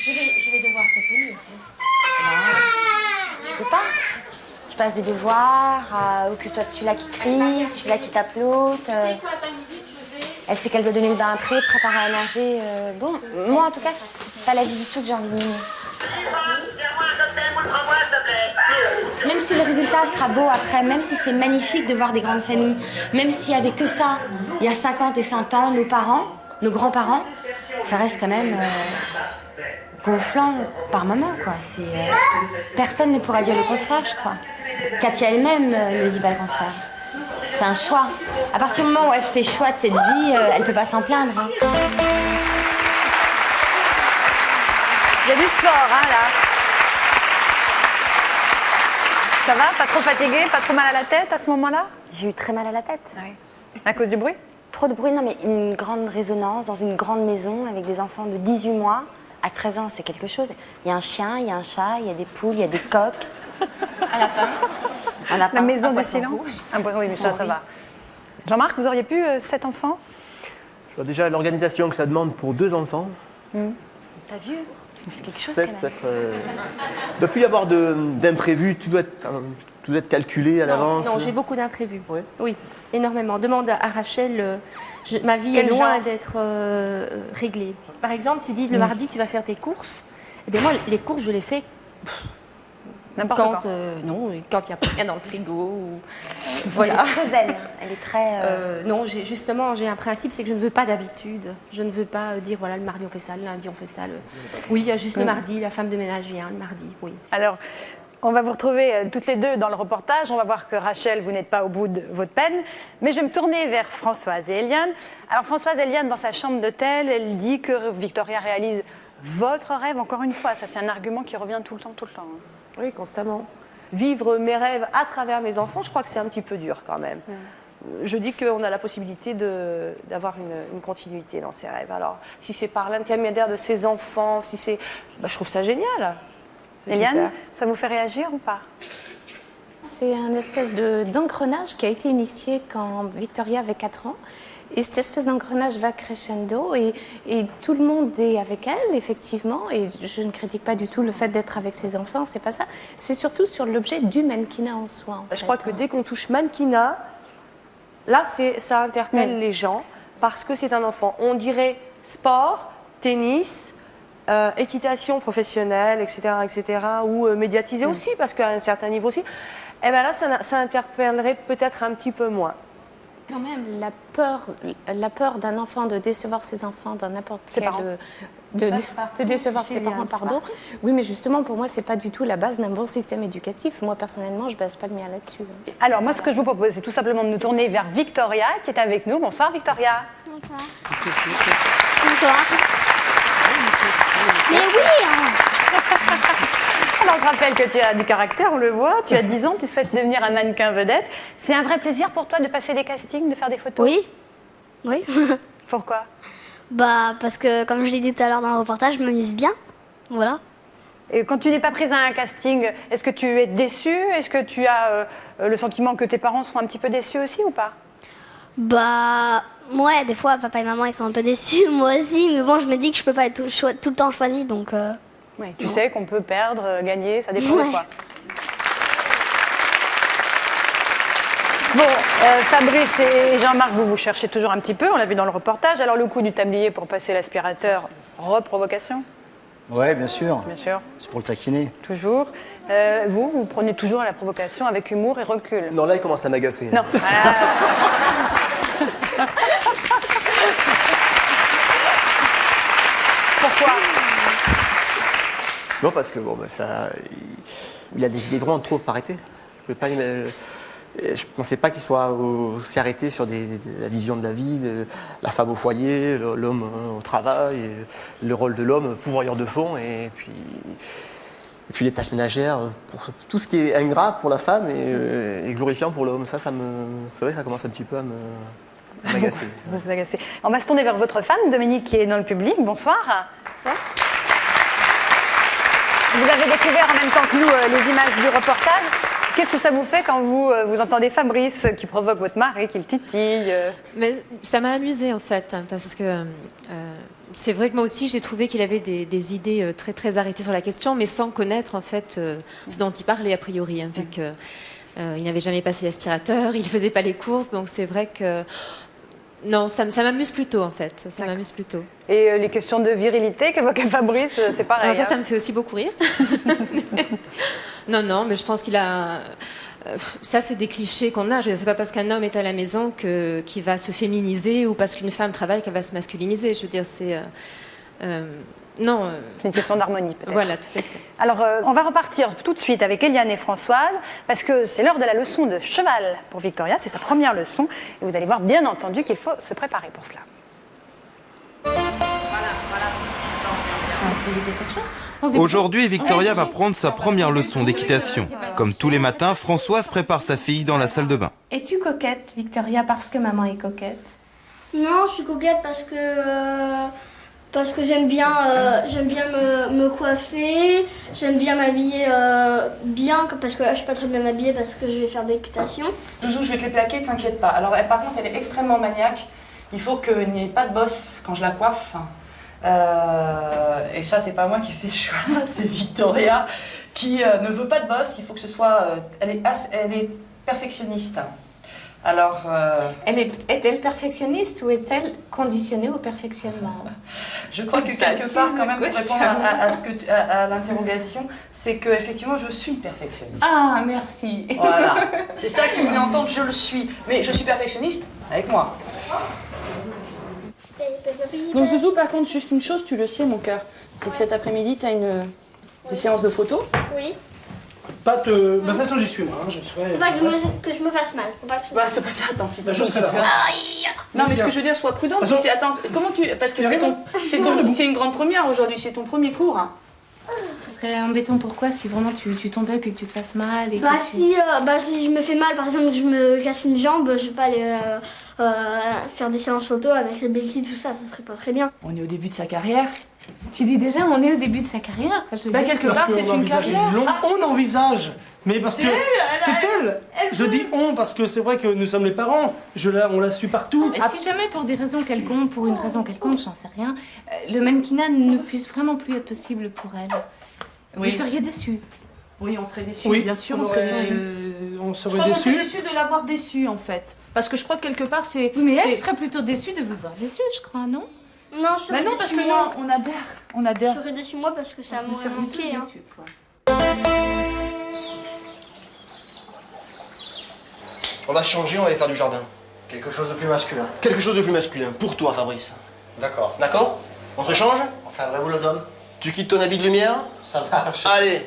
Je vais devoir te payer. Non, je peux pas. Tu passes des devoirs, occupe-toi de celui-là qui crie, celui-là qui tape l'autre. Elle sait qu'elle doit donner le bain après, préparer à manger. Bon, moi en tout cas, c'est pas la vie du tout que j'ai envie de mener. Même si le résultat sera beau après, même si c'est magnifique de voir des grandes familles, même s'il n'y avait que ça, il y a 50 et 100 ans, nos parents, nos grands-parents, ça reste quand même gonflant par moment, quoi. Personne ne pourra dire le contraire, je crois. Katia elle-même ne dit pas le contraire. C'est un choix. À partir du moment où elle fait choix de cette vie, elle ne peut pas s'en plaindre. Hein. Il y a du sport, hein, là. Ça va? Pas trop fatiguée? Pas trop mal à la tête à ce moment-là? J'ai eu très mal à la tête. Oui. À cause du bruit? Trop de bruit, non, mais une grande résonance dans une grande maison avec des enfants de 18 mois. À 13 ans, c'est quelque chose. Il y a un chien, il y a un chat, il y a des poules, il y a des coqs. Un lapin. Un lapin. La maison un du silence. Oui, mais ça va. Jean-Marc, vous auriez pu 7 enfants? Je vois déjà l'organisation que ça demande pour 2 enfants. T'as vu? C'est quelque chose. 7, il ne doit plus y avoir d'imprévus, tout doit être calculé à l'avance. Non, j'ai beaucoup d'imprévus. Oui. Oui, énormément. Demande à Rachel, ma vie Quel est loin genre d'être réglée. Par exemple, tu dis le mardi, tu vas faire tes courses. Eh bien, moi, les courses, je les fais n'importe quand, quand. quand il n'y a rien dans le frigo. Ou... Voilà. Elle est très zen. Elle est très... Non, justement, j'ai un principe, c'est que je ne veux pas d'habitude. Je ne veux pas dire, voilà, le mardi on fait ça, le lundi on fait ça. Oui, il y a juste le mardi, la femme de ménage vient, le mardi, oui. Alors, on va vous retrouver toutes les deux dans le reportage. On va voir que Rachel, vous n'êtes pas au bout de votre peine. Mais je vais me tourner vers Françoise et Eliane. Alors, Françoise et Eliane, dans sa chambre d'hôtel, elle dit que Victoria réalise votre rêve. Encore une fois, ça c'est un argument qui revient tout le temps. Oui, constamment. Vivre mes rêves à travers mes enfants, je crois que c'est un petit peu dur quand même. Je dis qu'on a la possibilité d'avoir une continuité dans ses rêves. Alors, si c'est par l'intermédiaire de ses enfants, si c'est... je trouve ça génial. Eliane, ça vous fait réagir ou pas? C'est un espèce d'engrenage qui a été initié quand Victoria avait 4 ans. Et cette espèce d'engrenage va crescendo et tout le monde est avec elle, effectivement. Et je ne critique pas du tout le fait d'être avec ses enfants, c'est pas ça. C'est surtout sur l'objet du mannequinat en soi. Je crois que dès qu'on touche mannequinat, là, ça interpelle les gens parce que c'est un enfant. On dirait sport, tennis, équitation professionnelle, etc., ou médiatisé aussi, parce qu'à un certain niveau aussi. Et bien là, ça interpellerait peut-être un petit peu moins. Quand même, la peur d'un enfant de décevoir ses enfants dans n'importe quel... De décevoir ses parents, pardon. Oui, mais justement, pour moi, c'est pas du tout la base d'un bon système éducatif. Moi, personnellement, je base pas le mien là-dessus. Alors, moi, ce que je vous propose, c'est tout simplement de nous tourner vers Victoria, qui est avec nous. Bonsoir, Victoria. Bonsoir. Bonsoir. Mais oui. Alors, je rappelle que tu as du caractère, on le voit. Tu as 10 ans, tu souhaites devenir un mannequin vedette. C'est un vrai plaisir pour toi de passer des castings, de faire des photos? Oui. Oui. Pourquoi? Parce que, comme je l'ai dit tout à l'heure dans le reportage, je m'amuse bien. Voilà. Et quand tu n'es pas prise à un casting, est-ce que tu es déçue? Est-ce que tu as le sentiment que tes parents seront un petit peu déçus aussi ou pas? Ouais, des fois, papa et maman, ils sont un peu déçus, moi aussi. Mais bon, je me dis que je peux pas être tout le temps choisie, donc... Oui, tu sais qu'on peut perdre, gagner, ça dépend de quoi. Bon, Fabrice et Jean-Marc, vous cherchez toujours un petit peu, on l'a vu dans le reportage. Alors le coup du tablier pour passer l'aspirateur, reprovocation? Ouais, bien sûr. Bien sûr. C'est pour le taquiner. Toujours. Vous prenez toujours la provocation avec humour et recul? Non, là, il commence à m'agacer. Non. Pourquoi? Non, parce que il a des idées droites trop pour arrêter. Je ne pensais pas qu'il soit aussi arrêté sur la vision de la vie, la femme au foyer, l'homme au travail, le rôle de l'homme, pourvoyeur de fonds, et puis les tâches ménagères, pour tout ce qui est ingrat pour la femme et glorifiant pour l'homme. C'est vrai que ça commence un petit peu à m'agacer. Vous agacer. On va se tourner vers votre femme, Dominique, qui est dans le public. Bonsoir. Bonsoir. Vous avez découvert en même temps que nous les images du reportage. Qu'est-ce que ça vous fait quand vous entendez Fabrice qui provoque votre mari, qui le titille Mais ça m'a amusée en fait, parce que c'est vrai que moi aussi j'ai trouvé qu'il avait des idées très très arrêtées sur la question, mais sans connaître en fait ce dont il parlait a priori, hein, vu que il n'avait jamais passé l'aspirateur, il ne faisait pas les courses, donc c'est vrai que non, ça m'amuse plutôt en fait, ça m'amuse plutôt. Et les questions de virilité qu'évoquait Fabrice, c'est pareil. Alors ça me fait aussi beaucoup rire. Non, mais je pense qu'il a... Ça, c'est des clichés qu'on a. C'est pas parce qu'un homme est à la maison qu'il va se féminiser ou parce qu'une femme travaille qu'elle va se masculiniser. Je veux dire, c'est... non. C'est une question d'harmonie, peut-être. Voilà, tout à fait. Alors, on va repartir tout de suite avec Eliane et Françoise, parce que c'est l'heure de la leçon de cheval pour Victoria. C'est sa première leçon. Et vous allez voir, bien entendu, qu'il faut se préparer pour cela. Aujourd'hui, Victoria va prendre sa première leçon d'équitation. Comme tous les matins, Françoise prépare sa fille dans la salle de bain. Es-tu coquette, Victoria, parce que maman est coquette? Non, je suis coquette parce que j'aime bien me coiffer, j'aime bien m'habiller bien, parce que là je suis pas très bien habillée parce que je vais faire de l'équitation. Zouzou, je vais te les plaquer, t'inquiète pas. Alors par contre, elle est extrêmement maniaque. Il faut qu'il n'y ait pas de bosse quand je la coiffe. Et ça, c'est pas moi qui fais ce choix, c'est Victoria qui ne veut pas de bosse. Il faut que ce soit... elle est perfectionniste. Alors... Est-elle perfectionniste ou est-elle conditionnée au perfectionnement? Je crois que quelque part, quand même, pour répondre à l'interrogation, c'est que effectivement, je suis perfectionniste. Ah, merci. Voilà. C'est ça que tu voulais entendre, je le suis. Mais je suis perfectionniste avec moi. Donc Zouzou, par contre, juste une chose, tu le sais, mon cœur, c'est que cet après-midi, tu as des séances de photos. Oui. Pas de... De toute façon, j'y suis, moi. Hein. Je serai... Pas que je me fasse mal. Faut pas que je... Bah, c'est pas ça, attends, c'est juste là. Non, mais ce que je veux dire, sois prudente. Attends, comment tu... Parce que c'est une grande première aujourd'hui, c'est ton premier cours. Hein. Ce serait embêtant pourquoi si vraiment tu tombais puis que tu te fasses mal et si je me fais mal, par exemple, je me casse une jambe, je vais pas aller faire des séances photo avec les béquilles, tout ça, ce serait pas très bien. On est au début de sa carrière. Tu dis déjà on est au début de sa carrière. Quelque part, c'est une carrière. On envisage, mais parce que c'est elle. Je dis on parce que c'est vrai que nous sommes les parents. On la suit partout. Mais si jamais pour des raisons quelconques, pour une raison quelconque, j'en sais rien, le mannequinat ne puisse vraiment plus être possible pour elle. Oui. Vous seriez déçus. Oui, on serait déçus. Oui, bien sûr, on serait déçus. On serait déçus. On serait déçus de l'avoir déçue, en fait. Parce que je crois que quelque part, c'est... Oui, mais elle serait plutôt déçue de vous voir déçue, je crois, non? Non, je serais non, parce que moi, on adhère. Je serais déçue moi parce que ça m'aurait manqué. On va se changer, on va aller faire du jardin. Quelque chose de plus masculin. Quelque chose de plus masculin, pour toi, Fabrice. D'accord. D'accord? On se change? On fait un vrai boulot d'homme. Tu quittes ton habit de lumière? Ça marche. Allez!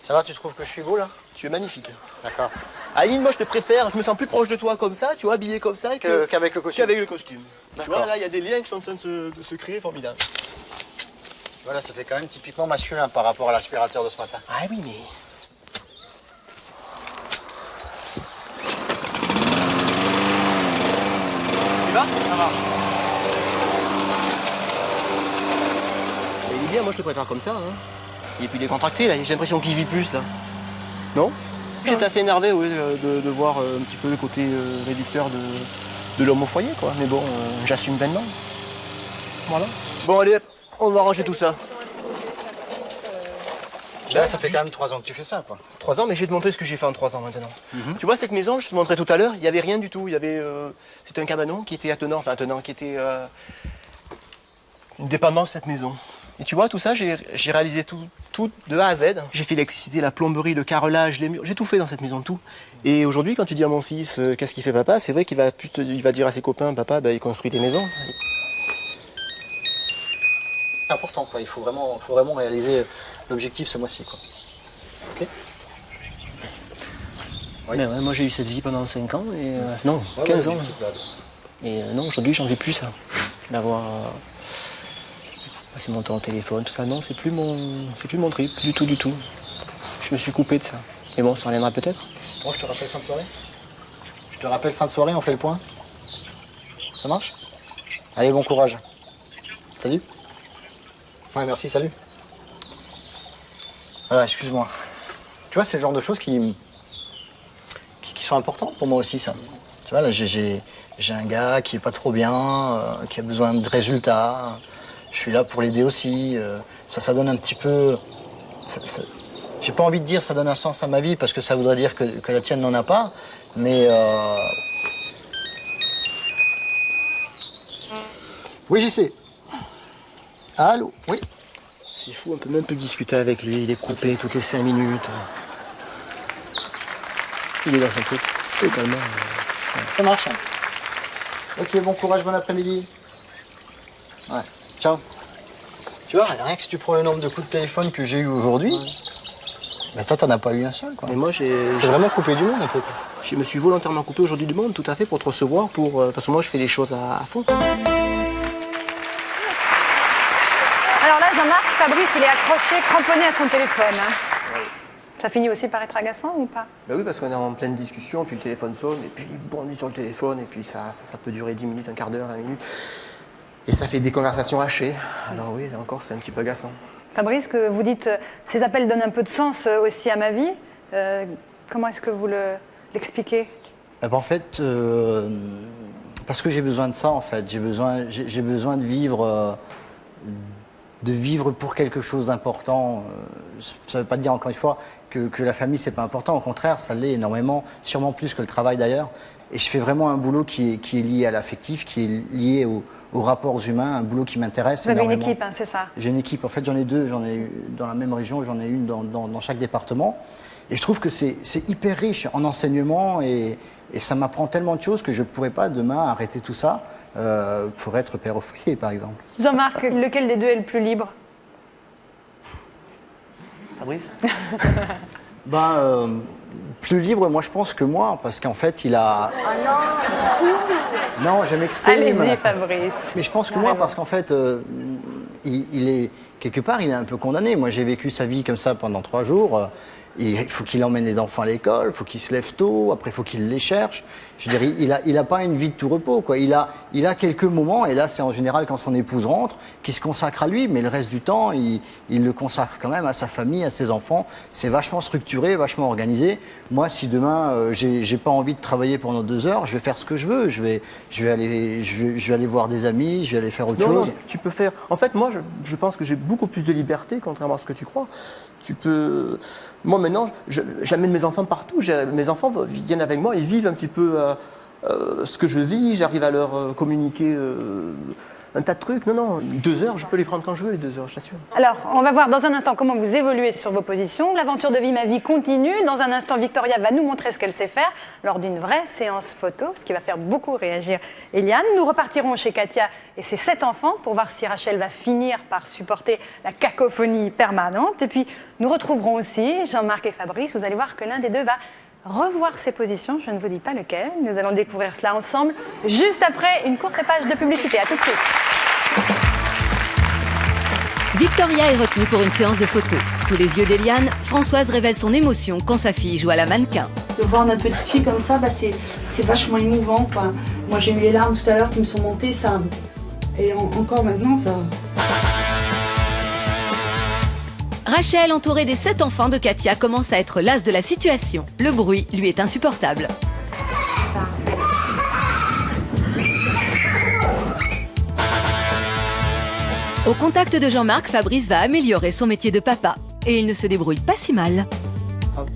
Ça va, tu trouves que je suis beau là? Tu es magnifique. D'accord. À la limite, moi je te préfère, je me sens plus proche de toi comme ça, tu vois, habillé comme ça, qu'avec le costume. Qu'avec le costume. Tu vois, là, il y a des liens qui sont en train de se créer, formidable. Voilà, ça fait quand même typiquement masculin par rapport à l'aspirateur de ce matin. Ah oui, mais... Tu vas? Ça marche. Il est bien, moi je te préfère comme ça. Hein. Et puis il est contracté, là, j'ai l'impression qu'il vit plus, là. Non? J'étais assez énervé, oui, de voir un petit peu le côté réducteur de l'homme au foyer, quoi. Mais bon, j'assume pleinement. Voilà. Bon, allez, on va ranger tout ça. Là, ça fait quand même 3 ans que tu fais ça, quoi. 3 ans, mais je vais te montrer ce que j'ai fait en 3 ans maintenant. Tu vois, cette maison, je te montrais tout à l'heure, il n'y avait rien du tout. Il y avait... c'était un cabanon qui était attenant, qui était... une dépendance, cette maison. Et tu vois, tout ça, j'ai réalisé tout de A à Z. J'ai fait l'électricité, la plomberie, le carrelage, les murs. J'ai tout fait dans cette maison, tout. Et aujourd'hui, quand tu dis à mon fils, qu'est-ce qu'il fait papa, c'est vrai qu'il va dire à ses copains, papa, il construit des maisons. C'est important, quoi. Il faut vraiment réaliser l'objectif ce mois-ci, quoi. Ok. Oui. Mais ouais, moi, j'ai eu cette vie pendant 5 ans, et... non, 15 ans. Et non, aujourd'hui, j'en veux plus, ça. D'avoir... passer mon temps au téléphone, tout ça. Non, c'est plus mon trip, du tout. Je me suis coupé de ça. Mais bon, ça reviendra peut-être. Bon, je te rappelle fin de soirée. Je te rappelle fin de soirée, on fait le point. Ça marche? Allez, bon courage. Salut. Ouais, merci, salut. Voilà, excuse-moi. vois, c'est le genre de choses qui sont importantes pour moi aussi, ça. Tu vois, là, j'ai un gars qui est pas trop bien, qui a besoin de résultats. Je suis là pour l'aider aussi. Ça donne un petit peu... J'ai pas envie de dire ça donne un sens à ma vie, parce que ça voudrait dire que la tienne n'en a pas, mais... Oui, j'y sais. Allô? Oui. C'est fou, on peut même plus discuter avec lui, il est coupé toutes les 5 minutes. Il est dans son truc, totalement. Ça marche. Ok, bon courage, bon après-midi. Ouais, ciao. Tu vois, rien que si tu prends le nombre de coups de téléphone que j'ai eu aujourd'hui, mais toi, t'en as pas eu un seul, quoi. Et moi, j'ai vraiment coupé du monde un peu, quoi. Je me suis volontairement coupé aujourd'hui du monde, tout à fait, pour te recevoir, parce que moi, je fais les choses à fond. Alors là, Jean-Marc, Fabrice, il est accroché, cramponné à son téléphone. Hein. Oui. Ça finit aussi par être agaçant ou pas? Ben oui, parce qu'on est en pleine discussion, puis le téléphone sonne, et puis il bondit sur le téléphone, et puis ça peut durer 10 minutes, un quart d'heure, 20 minutes. Et ça fait des conversations hachées. Alors oui, là encore, c'est un petit peu agaçant. Fabrice, que vous dites, ces appels donnent un peu de sens aussi à ma vie. Comment est-ce que vous l'expliquez? En fait, parce que j'ai besoin de ça, en fait. J'ai besoin de vivre... de vivre pour quelque chose d'important. Ça ne veut pas dire, encore une fois, que la famille, c'est pas important. Au contraire, ça l'est énormément, sûrement plus que le travail d'ailleurs. Et je fais vraiment un boulot qui est lié à l'affectif, qui est lié aux rapports humains, un boulot qui m'intéresse énormément. Vous avez une équipe, hein, c'est ça? J'ai une équipe, en fait j'en ai deux, j'en ai dans la même région, j'en ai une dans chaque département. Et je trouve que c'est hyper riche en enseignement et ça m'apprend tellement de choses que je ne pourrais pas demain arrêter tout ça pour être père au foyer, par exemple. Jean-Marc, lequel des deux est le plus libre? Fabrice? Plus libre, moi je pense que moi, parce qu'en fait il a... Ah non, non, je m'exprime. Allez-y, Fabrice. Mais je pense que moi, parce qu'en fait, il est quelque part, il est un peu condamné. Moi, j'ai vécu sa vie comme ça pendant 3 jours. Il faut qu'il emmène les enfants à l'école, il faut qu'il se lève tôt, après il faut qu'il les cherche. Je veux dire, il a pas une vie de tout repos, quoi. Il a quelques moments, et là c'est en général quand son épouse rentre, qui se consacre à lui, mais le reste du temps, il le consacre quand même à sa famille, à ses enfants. C'est vachement structuré, vachement organisé. Moi, si demain j'ai pas envie de travailler pendant 2 heures, je vais faire ce que je veux. Je vais aller voir des amis, je vais aller faire autre chose. Non, tu peux faire. En fait, moi, je pense que j'ai beaucoup plus de liberté, contrairement à ce que tu crois. Tu peux. Moi, maintenant, j'amène mes enfants partout. Mes enfants viennent avec moi, ils vivent un petit peu ce que je vis. J'arrive à leur communiquer un tas de trucs. Non, 2 heures, je peux les prendre quand je veux, les 2 heures, je t'assure. Alors, on va voir dans un instant comment vous évoluez sur vos positions. L'aventure de Vie ma vie continue. Dans un instant, Victoria va nous montrer ce qu'elle sait faire lors d'une vraie séance photo, ce qui va faire beaucoup réagir Eliane. Nous repartirons chez Katia et ses 7 enfants pour voir si Rachel va finir par supporter la cacophonie permanente. Et puis, nous retrouverons aussi Jean-Marc et Fabrice. Vous allez voir que l'un des deux va revoir ses positions. Je ne vous dis pas lequel. Nous allons découvrir cela ensemble juste après une courte page de publicité. À tout de suite. Victoria est retenue pour une séance de photos. Sous les yeux d'Eliane, Françoise révèle son émotion quand sa fille joue à la mannequin. De voir notre petite fille comme ça, c'est vachement émouvant, quoi. Moi, j'ai eu les larmes tout à l'heure qui me sont montées, ça... Et encore maintenant, ça... Rachel, entourée des 7 enfants de Katia, commence à être lasse de la situation. Le bruit lui est insupportable. Au contact de Jean-Marc, Fabrice va améliorer son métier de papa. Et il ne se débrouille pas si mal. Hop.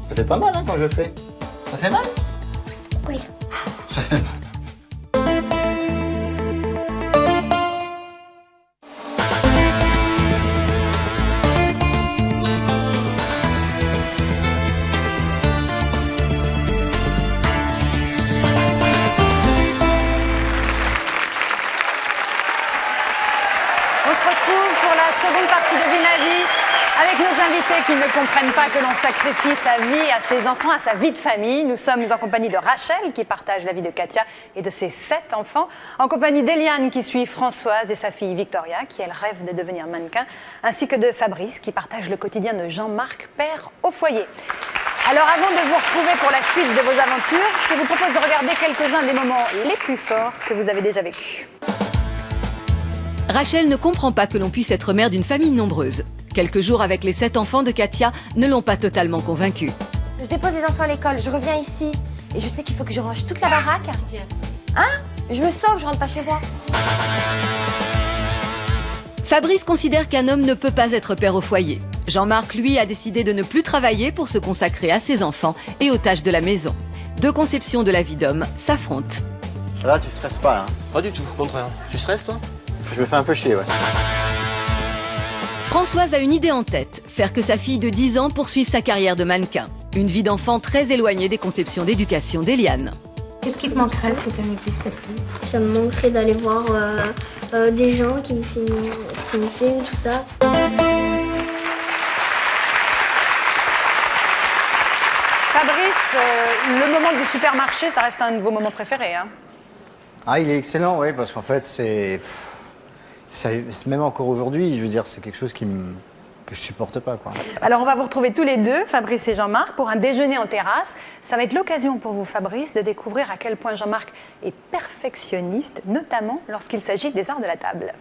Ça fait pas mal hein, quand je le fais. Ça fait mal? Oui. Ça fait mal. Qui ne comprennent pas que l'on sacrifie sa vie à ses enfants, à sa vie de famille. Nous sommes en compagnie de Rachel, qui partage la vie de Katia et de ses 7 enfants, en compagnie d'Eliane, qui suit Françoise et sa fille Victoria, qui elle rêve de devenir mannequin, ainsi que de Fabrice, qui partage le quotidien de Jean-Marc, père au foyer. Alors avant de vous retrouver pour la suite de vos aventures, je vous propose de regarder quelques-uns des moments les plus forts que vous avez déjà vécus. Rachel ne comprend pas que l'on puisse être mère d'une famille nombreuse. Quelques jours avec les 7 enfants de Katia ne l'ont pas totalement convaincue. Je dépose les enfants à l'école, je reviens ici et je sais qu'il faut que je range toute la baraque. Hein? Je me sauve, je rentre pas chez moi. Fabrice considère qu'un homme ne peut pas être père au foyer. Jean-Marc, lui, a décidé de ne plus travailler pour se consacrer à ses enfants et aux tâches de la maison. Deux conceptions de la vie d'homme s'affrontent. Là, tu stresses pas, là? Pas du tout, au contraire. Tu stresses, toi? Je me fais un peu chier, ouais. Françoise a une idée en tête, faire que sa fille de 10 ans poursuive sa carrière de mannequin. Une vie d'enfant très éloignée des conceptions d'éducation d'Eliane. Qu'est-ce qui te manquerait si ça n'existait plus? Ça me manquerait d'aller voir des gens qui me filment, tout ça. Fabrice, le moment du supermarché, ça reste un de vos moments préférés, hein? Ah, il est excellent, oui, parce qu'en fait, même encore aujourd'hui, je veux dire, c'est quelque chose que je supporte pas, quoi. Alors, on va vous retrouver tous les deux, Fabrice et Jean-Marc, pour un déjeuner en terrasse. Ça va être l'occasion pour vous, Fabrice, de découvrir à quel point Jean-Marc est perfectionniste, notamment lorsqu'il s'agit des arts de la table.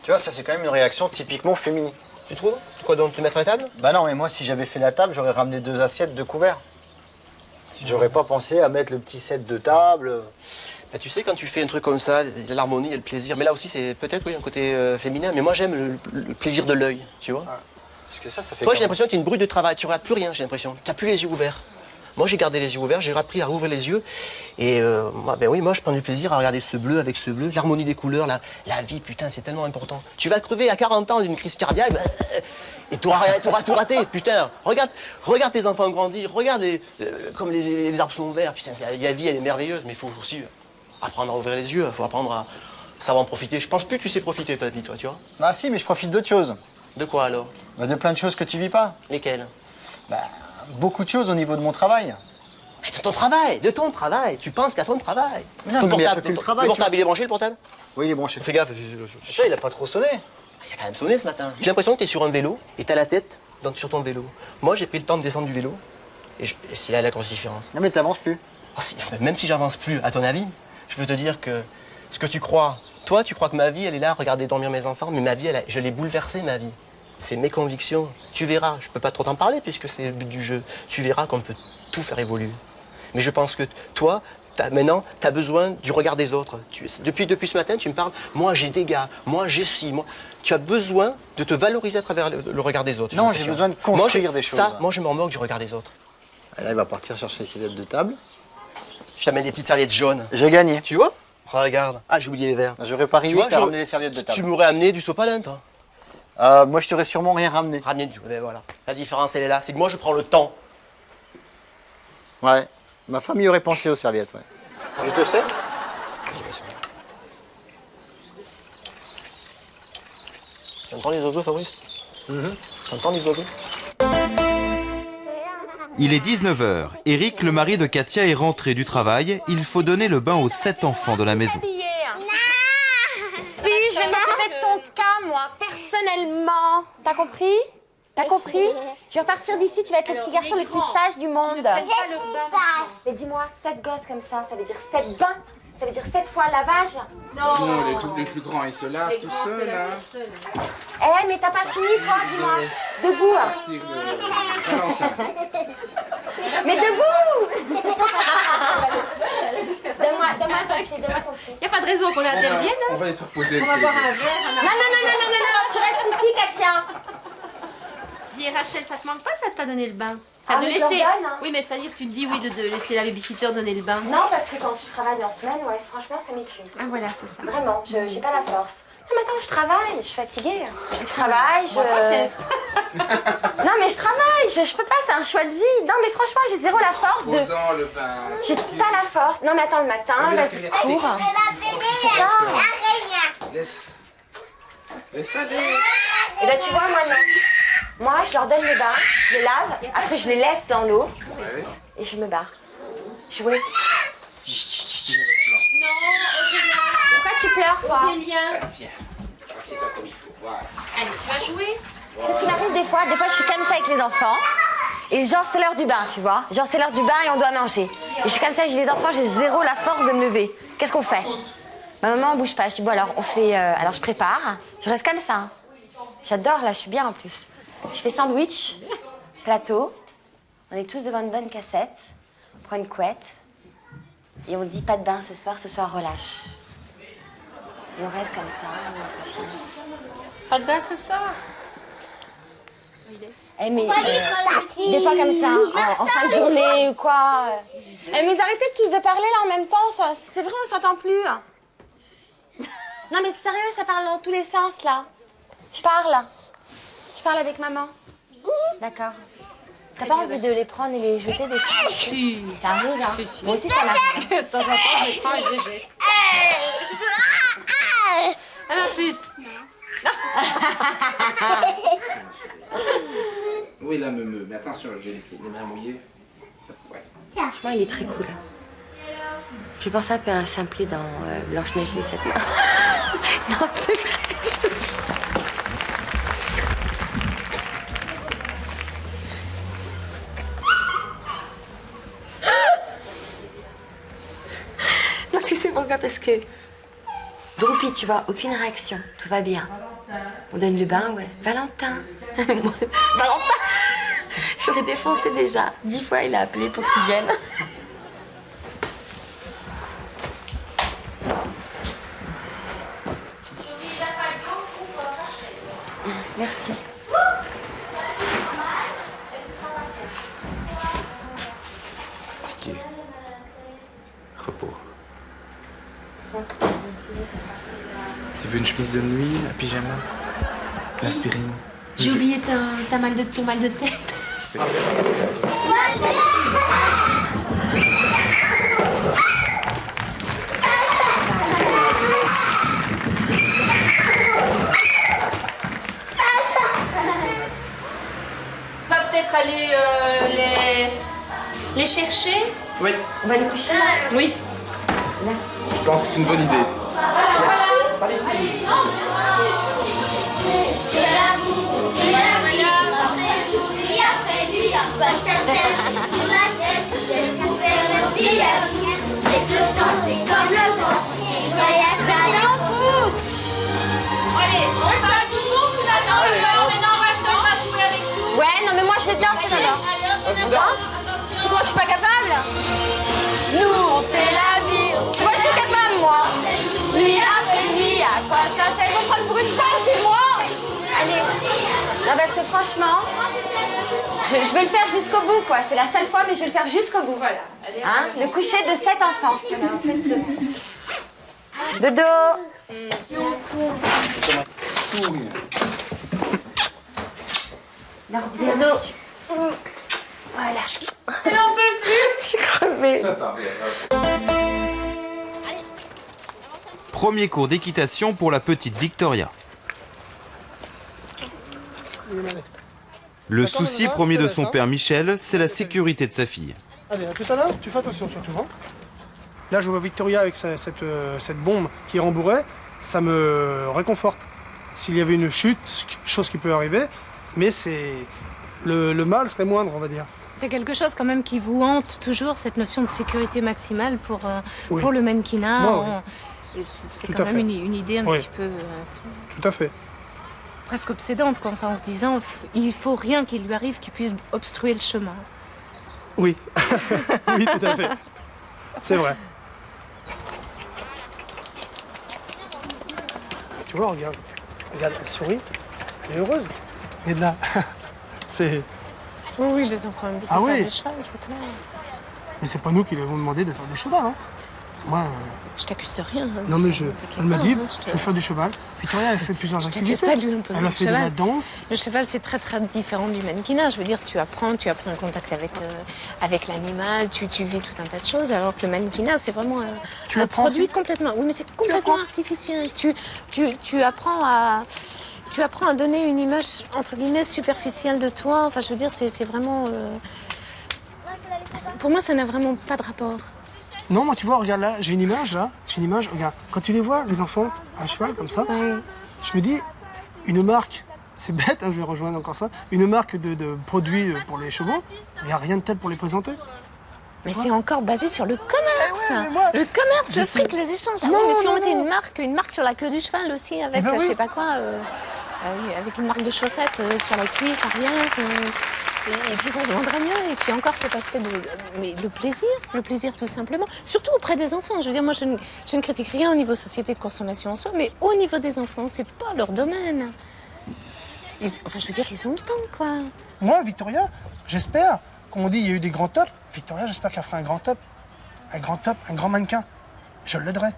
Tu vois, ça, c'est quand même une réaction typiquement féminine. Tu trouves? Quoi donc, te mettre à la table? Bah non, mais moi, si j'avais fait la table, j'aurais ramené 2 assiettes, 2 couverts. J'aurais pas pensé à mettre le petit set de table. Bah, tu sais, quand tu fais un truc comme ça, il y a l'harmonie, il y a le plaisir. Mais là aussi, c'est peut-être oui, un côté féminin. Mais moi, j'aime le plaisir de l'œil, tu vois. Ah, parce que ça fait. Toi, j'ai l'impression que tu es une brute de travail. Tu regardes plus rien, j'ai l'impression. Tu n'as plus les yeux ouverts. Moi, j'ai gardé les yeux ouverts, j'ai appris à rouvrir les yeux. Et ben oui, moi, je prends du plaisir à regarder ce bleu avec ce bleu. L'harmonie des couleurs, la vie, putain, c'est tellement important. Tu vas crever à 40 ans d'une crise cardiaque. Et tu auras tout raté, putain. Regarde tes enfants grandir, regarde comme les arbres sont verts. Putain, la vie, elle est merveilleuse, mais il faut aussi apprendre à ouvrir les yeux, il faut apprendre à savoir en profiter. Je pense plus que tu sais profiter de ta vie, toi, tu vois. Ah si, mais je profite d'autres choses. De quoi, alors? Bah, de plein de choses que tu vis pas. Lesquelles? Bah, beaucoup de choses au niveau de mon travail. Mais de ton travail. Tu penses qu'à ton travail. Non, ton mais portable, le travail, le portable, il est branché, le portable? Oui, il est branché. Fais gaffe. Ça, il a pas trop sonné. Il a quand même sonné ce matin. J'ai l'impression que tu es sur un vélo et tu as la tête sur ton vélo. Moi, j'ai pris le temps de descendre du vélo et c'est là la grosse différence. Non, mais t'avances plus. Oh, même si j'avance plus, à ton avis, je peux te dire que ce que tu crois, toi, tu crois que ma vie, elle est là à regarder dormir mes enfants, mais ma vie, je l'ai bouleversée, ma vie. C'est mes convictions. Tu verras, je peux pas trop t'en parler puisque c'est le but du jeu. Tu verras qu'on peut tout faire évoluer. Mais je pense que toi, maintenant, tu as besoin du regard des autres. Depuis ce matin, tu me parles, moi j'ai des gars, moi j'ai ci, moi... Tu as besoin de te valoriser à travers le regard des autres. Non, j'ai besoin de construire des choses. Moi, je m'en moque du regard des autres. Et là, il va partir chercher les serviettes de table. Je t'amène des petites serviettes jaunes. J'ai gagné. Tu vois? Regarde. Ah, j'ai oublié les verres. J'aurais pas ri à ramener les serviettes de table. Tu m'aurais amené du sopalin, toi? Moi, je t'aurais sûrement rien ramené. Ramené du... Ben voilà. La différence, elle est là. C'est que moi, je prends le temps. Ouais. Ma femme y aurait pensé aux serviettes, ouais. Je te sais. T'entends les oiseaux, Fabrice? T'entends les oiseaux? Il est 19h. Eric, le mari de Katia, est rentré du travail. Il faut donner le bain aux 7 enfants de la maison. Si, je vais m'occuper de ton cas, moi, personnellement. T'as compris? T'as compris? Je vais repartir d'ici, tu vas être le petit garçon le plus sage du monde. Je suis sage. Mais dis-moi, 7 gosses comme ça veut dire 7 bains? Ça veut dire 7 fois lavage? Non, les plus grands, ils se lavent tout seuls, hein. Eh, mais t'as pas fini, toi, dis-moi. Debout. Mais debout. Donne-moi ton pied, Y a pas de raison qu'on intervienne. On va aller se reposer. On va boire un verre. Non, tu restes ici, Katia. Dis Rachel, ça te manque pas ça de pas donner le bain? Ah, mais je leur donne, hein. Oui, mais c'est-à-dire tu te dis oui de laisser la babysitter donner le bain. Non, parce que quand je travaille en semaine, ouais, franchement, ça m'épuise. Ah voilà, c'est ça. Vraiment, j'ai pas la force. Non, mais attends, je travaille, je suis fatiguée. Je travaille, Non, mais je travaille, je peux pas, c'est un choix de vie. Non, mais franchement, j'ai zéro la force de... Posant le bain. J'ai pas la force. Non, mais attends, le matin, vas-y, cours. Laisse aller. Et là, tu vois, moi, non. Moi, je leur donne le bain, je les lave, après je les laisse dans l'eau et je me barre. Jouer. Non, pourquoi tu pleures, toi? Viens, assieds-toi comme il faut, voilà. Allez, tu vas jouer? Ce qui m'arrive des fois, je suis comme ça avec les enfants. Et genre, c'est l'heure du bain, tu vois. Genre, c'est l'heure du bain et on doit manger. Et je suis comme ça, j'ai les enfants, j'ai zéro la force de me lever. Qu'est-ce qu'on fait? Ma maman, bouge pas. Je dis, bon, alors, on fait... alors, je prépare. Je reste comme ça. Hein. J'adore, là, je suis bien en plus. Je fais sandwich, plateau. On est tous devant une bonne cassette. On prend une couette. Et on dit, pas de bain ce soir relâche. Et on reste comme ça. Pas de bain ce soir. Eh mais, des fois comme ça, en fin de journée ou quoi. Eh mais arrêtez tous de parler là en même temps, c'est vrai, on s'entend plus. Non mais sérieux, ça parle dans tous les sens là. Je parle avec maman. D'accord. T'as pas envie de les prendre et les jeter des fois? Si. Ça arrive, hein? Si. Moi aussi ça m'arrive. De temps en temps, je les prends et je les jette. Ah, ma puce. Oui, là, mais attention, j'ai les mains mouillées. Ouais. Franchement, il est très cool. Il fait penser un peu à un simplet dans Blanche-Neige et les 7 nains. Non, c'est vrai, je te jure. Non, tu sais pourquoi? Parce que Droupi, tu vois, aucune réaction, tout va bien. On donne le bain, ouais. Valentin. Valentin. J'aurais défoncé déjà. 10 fois, il a appelé pour qu'il vienne. Merci. Ticket. Repos. Tu veux une chemise de nuit, un pyjama, l'aspirine? J'ai oublié ton mal de tête. On va peut-être aller les chercher. Oui. On va les coucher là? Oui. Viens. Je pense que c'est une bonne idée. Par ici. C'est que le temps, c'est comme le vent. Il voyage vers la pousse. Allez, on va faire tout le monde finalement. Maintenant, on va jouer avec nous. Ouais, non mais moi je vais danser alors. On danse? Tu crois que je suis pas capable? Nous on fait la vie. Moi je suis capable moi. Nuit après nuit, à quoi ça sert? Ils vont prendre pour une femme chez moi. Allez. Non parce que franchement, je veux le faire jusqu'au bout quoi. C'est la seule fois mais je vais le faire jusqu'au bout. Voilà. Hein? Le coucher de 7 enfants. Dodo. Dodo. Voilà. J'en peux plus. Je suis crevée. Premier cours d'équitation pour la petite Victoria. Le souci premier de son père Michel, c'est la sécurité de sa fille. Allez, à tout à l'heure, tu fais attention surtout. Hein. Là, je vois Victoria avec cette bombe qui rembourrait, ça me réconforte. S'il y avait une chute, chose qui peut arriver, mais c'est le mal serait moindre, on va dire. C'est quelque chose quand même qui vous hante toujours, cette notion de sécurité maximale pour le mannequinat. Moi, oui. C'est quand même une idée un petit peu... Tout à fait. Presque obsédante, quoi. Enfin, en se disant, il faut rien qui lui arrive qui puisse obstruer le chemin. Oui, oui, tout à fait. C'est vrai. Tu vois, regarde, elle sourit, elle est heureuse. Et là, c'est... Oui, les enfants aiment beaucoup faire du cheval, c'est clair. Mais c'est pas nous qui lui avons demandé de faire du cheval, hein. Moi... Je t'accuse de rien. Hein, non, mais elle m'a dit, je veux faire du cheval. Victoria, elle fait plusieurs activités. Pas de lui imposer elle a fait de la danse. Le cheval, c'est très très différent du mannequinat. Je veux dire, tu apprends un contact avec l'animal, tu vis tout un tas de choses, alors que le mannequinat, c'est vraiment un produit complètement... Oui, mais c'est complètement artificiel. Tu apprends à donner une image, entre guillemets, superficielle de toi. Enfin, je veux dire, c'est vraiment... Pour moi, ça n'a vraiment pas de rapport. Non, moi, tu vois, regarde là, j'ai une image, regarde. Quand tu les vois, les enfants, à cheval, comme ça, je me dis, une marque, c'est bête, hein, je vais rejoindre encore ça, une marque de produits pour les chevaux, il n'y a rien de tel pour les présenter. Mais c'est encore basé sur le commun. Le commerce, le fric, les échanges. Ah, Non, mais si on non, mettait non. une marque sur la queue du cheval aussi, avec ben je oui. sais pas quoi, oui, avec une marque de chaussettes sur la cuisse, rien. Et puis ça se vendrait mieux. Et puis encore cet aspect mais le plaisir tout simplement. Surtout auprès des enfants. Je veux dire, moi je ne critique rien au niveau société de consommation en soi, mais au niveau des enfants, c'est pas leur domaine. Enfin, je veux dire, ils ont le temps, quoi. Moi, Victoria, j'espère, comme on dit, il y a eu des grands tops. Victoria, j'espère qu'elle fera un grand top, un grand mannequin. Je l'aiderai.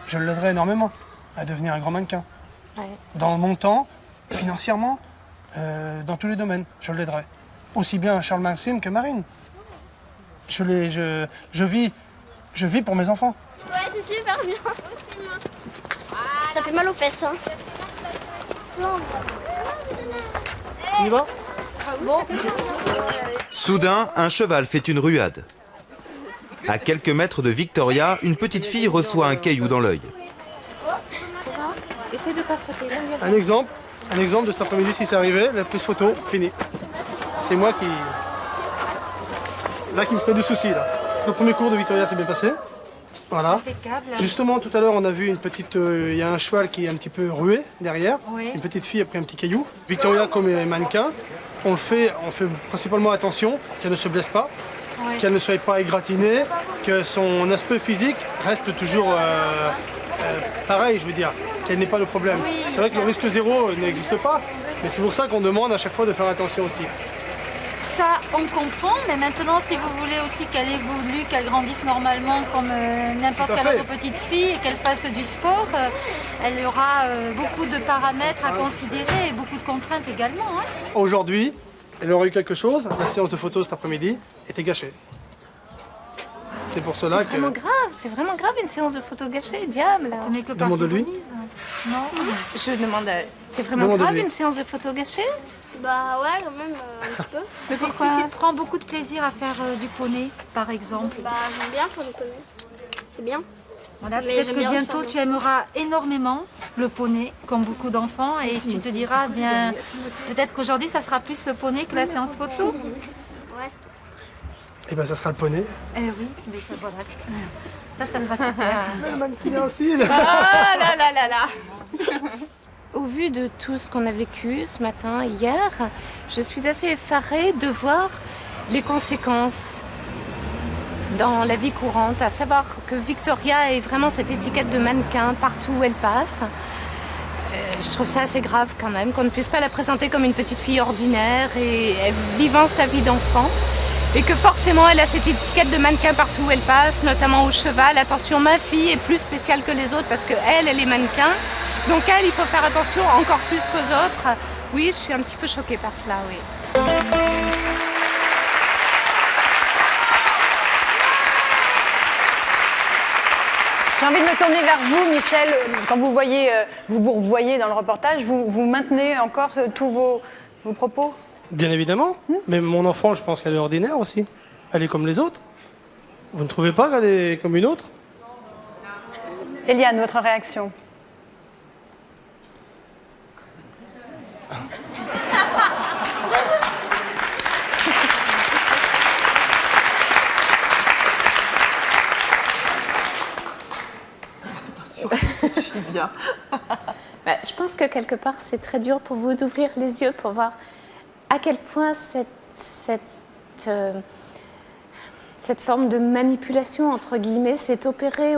Je l'aiderai énormément à devenir un grand mannequin. Ouais. Dans mon temps, financièrement, dans tous les domaines, je l'aiderai. Aussi bien Charles Maxime que Marine. Je vis pour mes enfants. Ouais, c'est super bien. Ça fait mal aux fesses, hein. On y va? Bon. Soudain, un cheval fait une ruade. À quelques mètres de Victoria, une petite fille reçoit un caillou dans l'œil. Essaye de pas frotter. Un exemple de cet après-midi, si c'est arrivé, la prise photo, fini. C'est moi qui me ferait du souci, là. Le premier cours de Victoria s'est bien passé. Voilà. Justement, tout à l'heure, on a vu une petite... Il y a un cheval qui est un petit peu rué derrière. Oui. Une petite fille a pris un petit caillou. Victoria, comme elle est mannequin, on fait principalement attention qu'elle ne se blesse pas, qu'elle ne soit pas égratignée, que son aspect physique reste toujours pareil, je veux dire, qu'elle n'ait pas de problème. C'est vrai que le risque zéro n'existe pas, mais c'est pour ça qu'on demande à chaque fois de faire attention aussi. Ça, on comprend, mais maintenant, si vous voulez aussi qu'elle évolue, qu'elle grandisse normalement comme n'importe quelle autre petite fille et qu'elle fasse du sport, elle aura beaucoup de paramètres à considérer et beaucoup de contraintes également. Hein. Aujourd'hui, elle aurait eu quelque chose, la séance de photos cet après-midi était gâchée. C'est pour cela que... C'est vraiment grave une séance de photos gâchée, diable. Ce n'est que Demande-lui. Non. Je demande, c'est vraiment grave une séance de photos gâchée? Bah ouais, quand même, un petit peu. Mais pourquoi tu prends beaucoup de plaisir à faire du poney, par exemple? Bah j'aime bien faire du poney. C'est bien. Voilà, Mais peut-être j'aime que bien bientôt aussi tu aimeras énormément le poney, comme beaucoup d'enfants, et tu te diras, bien, peut-être qu'aujourd'hui ça sera plus le poney que la séance photo. Ouais. Et ben ça sera le poney. Eh oui, mais ça, voilà, ça sera super. Le mannequin aussi. Là. Ah là là là là. Au vu de tout ce qu'on a vécu ce matin, hier, je suis assez effarée de voir les conséquences dans la vie courante, à savoir que Victoria ait vraiment cette étiquette de mannequin partout où elle passe. Je trouve ça assez grave quand même, qu'on ne puisse pas la présenter comme une petite fille ordinaire et vivant sa vie d'enfant. Et que forcément elle a cette étiquette de mannequin partout où elle passe, notamment au cheval. Attention, ma fille est plus spéciale que les autres parce qu'elle est mannequin. Donc elle, il faut faire attention encore plus qu'aux autres. Oui, je suis un petit peu choquée par cela, oui. J'ai envie de me tourner vers vous, Michel. Quand vous vous revoyez dans le reportage, vous maintenez encore tous vos propos? Bien évidemment. Mais mon enfant, je pense qu'elle est ordinaire aussi. Elle est comme les autres. Vous ne trouvez pas qu'elle est comme une autre? Eliane, votre réaction? Bien. Je pense que quelque part, c'est très dur pour vous d'ouvrir les yeux pour voir à quel point cette forme de manipulation, entre guillemets, s'est opérée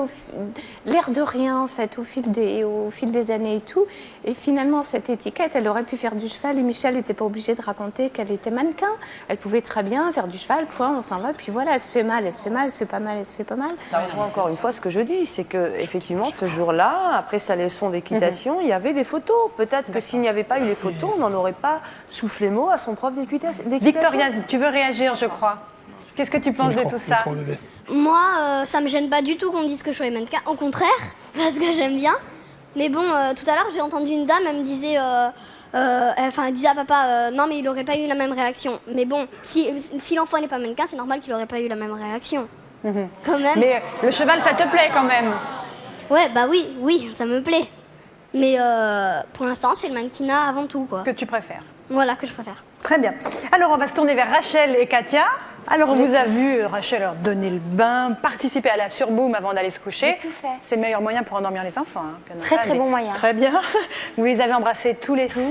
l'air de rien, en fait, au fil des années et tout. Et finalement, cette étiquette, elle aurait pu faire du cheval et Michel n'était pas obligée de raconter qu'elle était mannequin. Elle pouvait très bien faire du cheval, point, on s'en va, puis voilà, elle se fait mal, elle se fait mal, elle se fait pas mal, elle se fait pas mal. Ça rejoint encore une fois ce que je dis, c'est qu'effectivement, ce jour-là, après sa leçon d'équitation, il y avait des photos. Peut-être que s'il n'y avait pas eu les photos, on n'en aurait pas soufflé mot à son prof d'équitation. Victoria, tu veux réagir, je crois. Qu'est-ce que tu penses de tout ça? Moi, ça me gêne pas du tout qu'on dise que je sois mannequin. Au contraire, parce que j'aime bien. Mais bon, tout à l'heure, j'ai entendu une dame, elle me disait... elle disait à papa, non mais il aurait pas eu la même réaction. Mais bon, si l'enfant n'est pas mannequin, c'est normal qu'il aurait pas eu la même réaction. Quand même. Mais le cheval, ça te plaît quand même? Ouais, bah oui, ça me plaît. Mais pour l'instant, c'est le mannequinat avant tout, quoi. Que tu préfères? Voilà, que je préfère. Très bien. Alors, on va se tourner vers Rachel et Katia. Alors, on vous a vu, Rachel, leur donner le bain, participer à la surboom avant d'aller se coucher. J'ai tout fait. C'est le meilleur moyen pour endormir les enfants. Hein, très bon moyen. Très bien. Vous les avez embrassés tous les 7 ?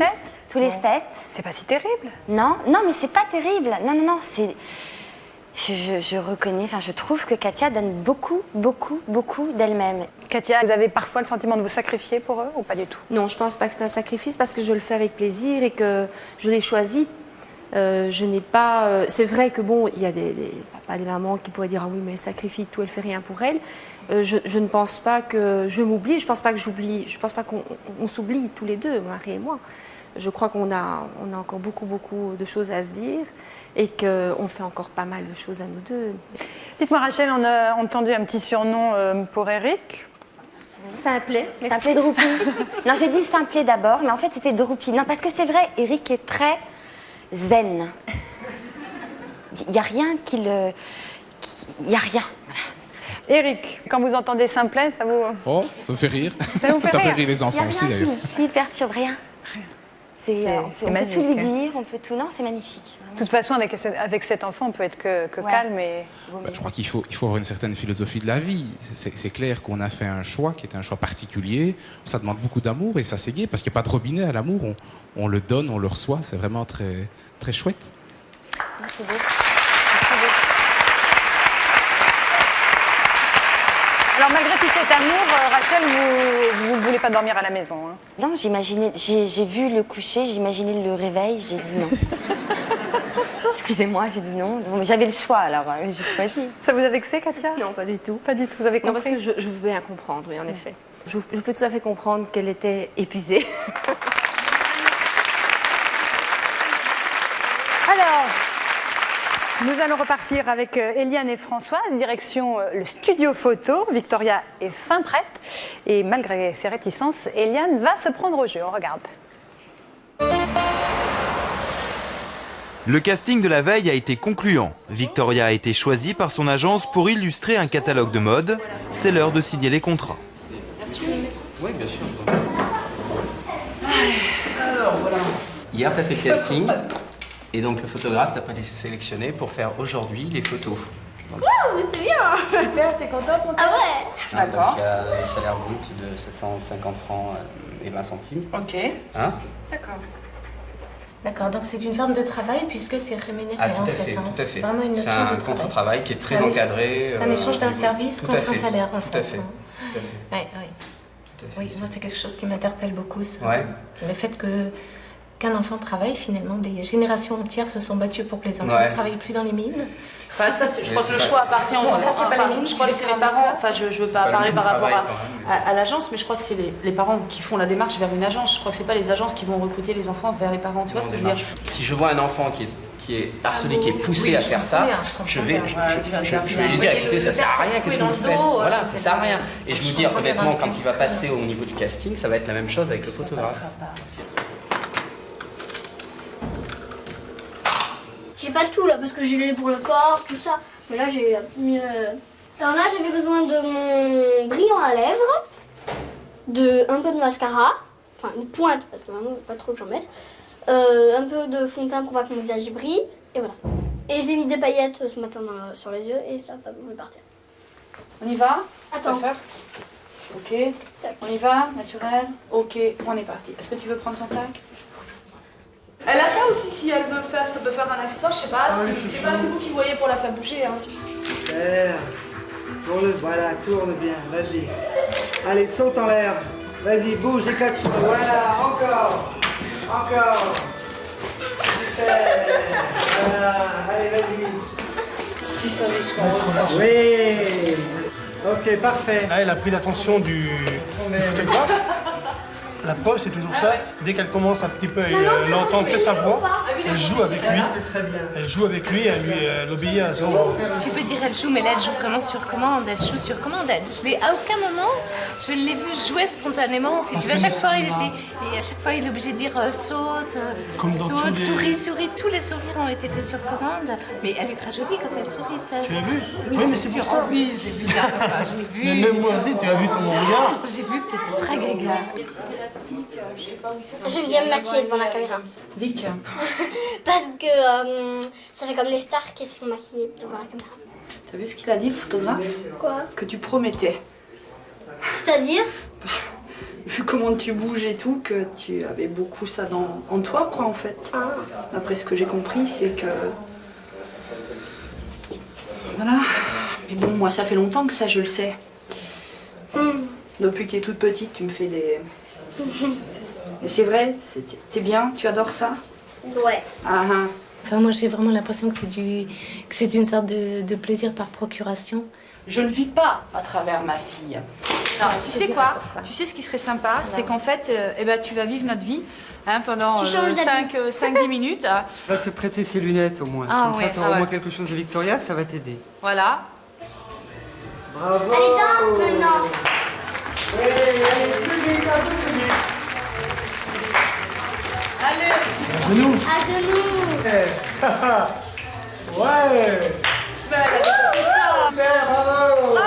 Tous les 7. C'est pas si terrible. Non, mais c'est pas terrible. Non, c'est... Je reconnais, je trouve que Katia donne beaucoup d'elle-même. Katia, vous avez parfois le sentiment de vous sacrifier pour eux ou pas du tout? Non, je pense pas que c'est un sacrifice parce que je le fais avec plaisir et que je l'ai choisi. Je n'ai pas... c'est vrai que bon, il y a des papas, des mamans qui pourraient dire « Ah oui, mais elle sacrifie tout, elle fait rien pour elle ». Je ne pense pas que je m'oublie, je pense pas que j'oublie, je pense pas qu'on s'oublie tous les deux, Marie et moi. Je crois qu'on a encore beaucoup de choses à se dire et qu'on fait encore pas mal de choses à nous deux. Dites-moi Rachel, on a entendu un petit surnom pour Eric. Simplet. Simplet Droupi. Non, j'ai dit Simplet d'abord, mais en fait c'était Droupi. Non, parce que c'est vrai, Eric est très zen. Il n'y a rien qui le... Il n'y a rien. Eric, quand vous entendez Simplet, ça vous... Oh, ça me fait rire. Ça fait rire les enfants aussi d'ailleurs. Il ne perturbe rien. C'est magique. On peut tout lui dire, on peut tout... Non, c'est magnifique. De toute façon, avec cet enfant, on peut être que calme et... Je crois qu'il faut avoir une certaine philosophie de la vie. C'est clair qu'on a fait un choix qui est un choix particulier. Ça demande beaucoup d'amour et ça c'est gai parce qu'il n'y a pas de robinet à l'amour. On le donne, on le reçoit. C'est vraiment très chouette. C'est beau. Alors malgré tout cet amour, Rachel, vous ne voulez pas dormir à la maison, hein? Non, j'ai vu le coucher, j'imaginais le réveil, j'ai dit non. Excusez-moi, j'ai dit non. J'avais le choix, alors j'ai choisi. Ça vous a vexé, Katia? Non, pas du tout. Pas du tout, vous avez compris? Non, parce que je peux bien comprendre, oui, en effet. Je peux tout à fait comprendre qu'elle était épuisée. Alors, nous allons repartir avec Eliane et Françoise, direction le studio photo. Victoria est fin prête et malgré ses réticences, Eliane va se prendre au jeu. On regarde. Le casting de la veille a été concluant. Victoria a été choisie par son agence pour illustrer un catalogue de mode. C'est l'heure de signer les contrats. Oui, bien sûr. Alors, voilà. Hier, tu as fait le casting. Et donc, le photographe t'a été sélectionné pour faire aujourd'hui les photos. Waouh, c'est bien! Super, t'es contente, mon Ah ouais! D'accord. Donc, il y a le salaire brut de 750 francs et 20 centimes. Ok. Hein? D'accord. D'accord, donc c'est une forme de travail puisque c'est rémunéré en fait. Tout à fait. C'est vraiment une notion de travail. C'est un contrat de travail qui est très encadré. C'est un échange d'un service contre un salaire en fait. Tout à fait. Oui, moi c'est quelque chose qui m'interpelle beaucoup, ça. Ouais. Le fait qu'un enfant travaille, finalement, des générations entières se sont battues pour que les enfants ne travaillent plus dans les mines. Enfin, ça, je crois que le choix appartient aux enfants. C'est pas les mines, je crois que c'est les parents. Enfin, je veux pas parler par rapport à l'agence, mais je crois que c'est les parents qui font la démarche vers une agence. Je crois que c'est pas les agences qui vont recruter les enfants vers les parents. Tu vois ce que je veux dire? Si je vois un enfant qui est harcelé, qui est poussé à faire ça, je vais lui dire, écoutez, ça sert à rien, qu'est-ce que vous faites? Voilà, ça sert à rien. Et je vous dis honnêtement, quand il va passer au niveau du casting, ça va être la même chose avec le photographe. J'ai pas tout là parce que j'ai les pour le corps, tout ça. Mais là j'ai mieux. Alors là j'avais besoin de mon brillant à lèvres, un peu de mascara, enfin une pointe parce que maman veut pas trop que j'en mette, un peu de fond de teint pour pas que mon visage brille, et voilà. Et j'ai mis des paillettes ce matin sur les yeux et ça va pas partir. On y va? Attends. Ok. On y va? Naturel? Ok, on est parti. Est-ce que tu veux prendre ton sac? Elle a ça aussi, si elle veut faire, ça peut faire un accessoire, je sais pas, c'est vous qui voyez pour la faire bouger. Hein. Super. Tourne, voilà, tourne bien, vas-y. Allez, saute en l'air. Vas-y, bouge, éclate-toi. Voilà, encore. Super. Voilà, allez, vas-y. Si ça met ce qu'on ressent. Oui. Ok, parfait. Là, elle a pris l'attention du photographe. La preuve, c'est toujours ça. Dès qu'elle commence un petit peu à l'entendre que sa voix, Elle joue avec lui. Elle joue avec lui, elle obéit à son... Tu peux dire elle joue, mais là elle joue vraiment sur commande. Elle joue sur commande. À aucun moment, je l'ai vu jouer spontanément. Si tu veux, à chaque fois, il est obligé de dire saute, saute, souris, souris. Tous les sourires ont été faits sur commande. Mais elle est très jolie quand elle sourit, ça. Tu l'as vu? Oui, mais c'est pour ça. Oui, j'ai vu ça. Je l'ai vu. Mais même moi aussi, tu as vu sur mon regard. J'ai vu que tu étais très gaga. J'aime bien me maquiller devant la caméra. Vic. Parce que ça fait comme les stars qui se font maquiller devant la caméra. T'as vu ce qu'il a dit, le photographe? Quoi? Que tu promettais. C'est-à-dire? Vu comment tu bouges et tout, que tu avais beaucoup ça en toi, quoi, en fait. Après, ce que j'ai compris, c'est que... Voilà. Mais bon, moi, ça fait longtemps que ça, je le sais. Depuis que t'es toute petite, tu me fais des... Mais c'est vrai, t'es bien, tu adores ça? Ouais. Enfin, moi, j'ai vraiment l'impression que c'est une sorte de plaisir par procuration. Je ne vis pas à travers ma fille. Non, tu sais quoi? Tu sais ce qui serait sympa, c'est qu'en fait, tu vas vivre notre vie pendant 5-10 minutes. Va te prêter ses lunettes au moins. Comme ça, tu auras au moins quelque chose de Victoria, ça va t'aider. Voilà. Bravo. Allez, danse maintenant. Allez. À genoux. À genoux. Ouais. Bravo.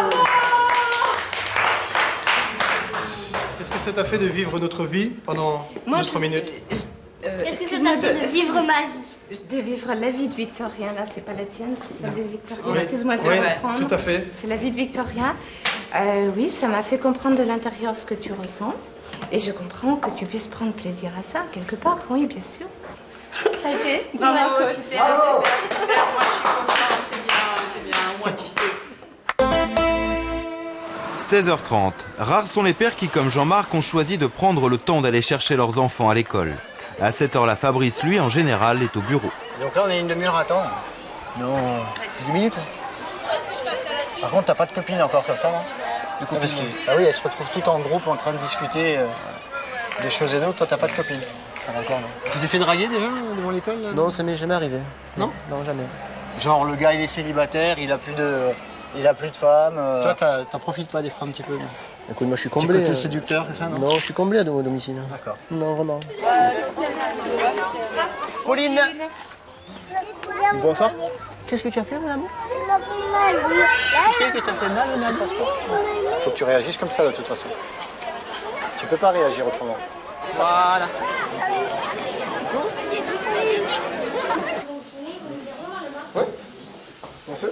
Qu'est-ce que ça t'a fait de vivre notre vie pendant 3 minutes? Qu'est-ce que ça t'a fait de vivre ma vie? De vivre la vie de Victoria, là, c'est pas la tienne, c'est celle de Victoria. Oui. Excuse-moi de Oui, reprendre. tout à fait. C'est la vie de Victoria. Oui, ça m'a fait comprendre de l'intérieur ce que tu ressens. Et je comprends que tu puisses prendre plaisir à ça, quelque part. Oui, bien sûr. Ça a été? Bravo, Dis-moi. super, moi je suis contente, c'est bien, moi tu sais. 16h30. Rares sont les pères qui, comme Jean-Marc, ont choisi de prendre le temps d'aller chercher leurs enfants à l'école. À cette heure-là, Fabrice, lui, en général, est au bureau. Donc là, on est une demi-heure à attendre. Non, 10 minutes. Par contre, t'as pas de copine encore comme ça, non? Parce que, ah oui, elles se retrouvent toutes en groupe en train de discuter des choses et d'autres. Toi, t'as pas de copine. Encore, non. Tu t'es fait draguer déjà devant l'école? Non, ça m'est jamais arrivé. Non? Non, jamais. Genre, le gars, il est célibataire, il a plus de femme. Toi, t'en profites pas des fois un petit peu? Écoute, moi je suis comblé. Tu côté séducteur, c'est ça, non? Non, je suis comblé à domicile. D'accord. Non, vraiment. Pauline! Tu bois ça? Qu'est-ce que tu as fait, mon amour? Tu sais que t'as fait mal, mon amour? Faut que tu réagisses comme ça, de toute façon. Tu peux pas réagir autrement. Voilà. Ouais. Merci.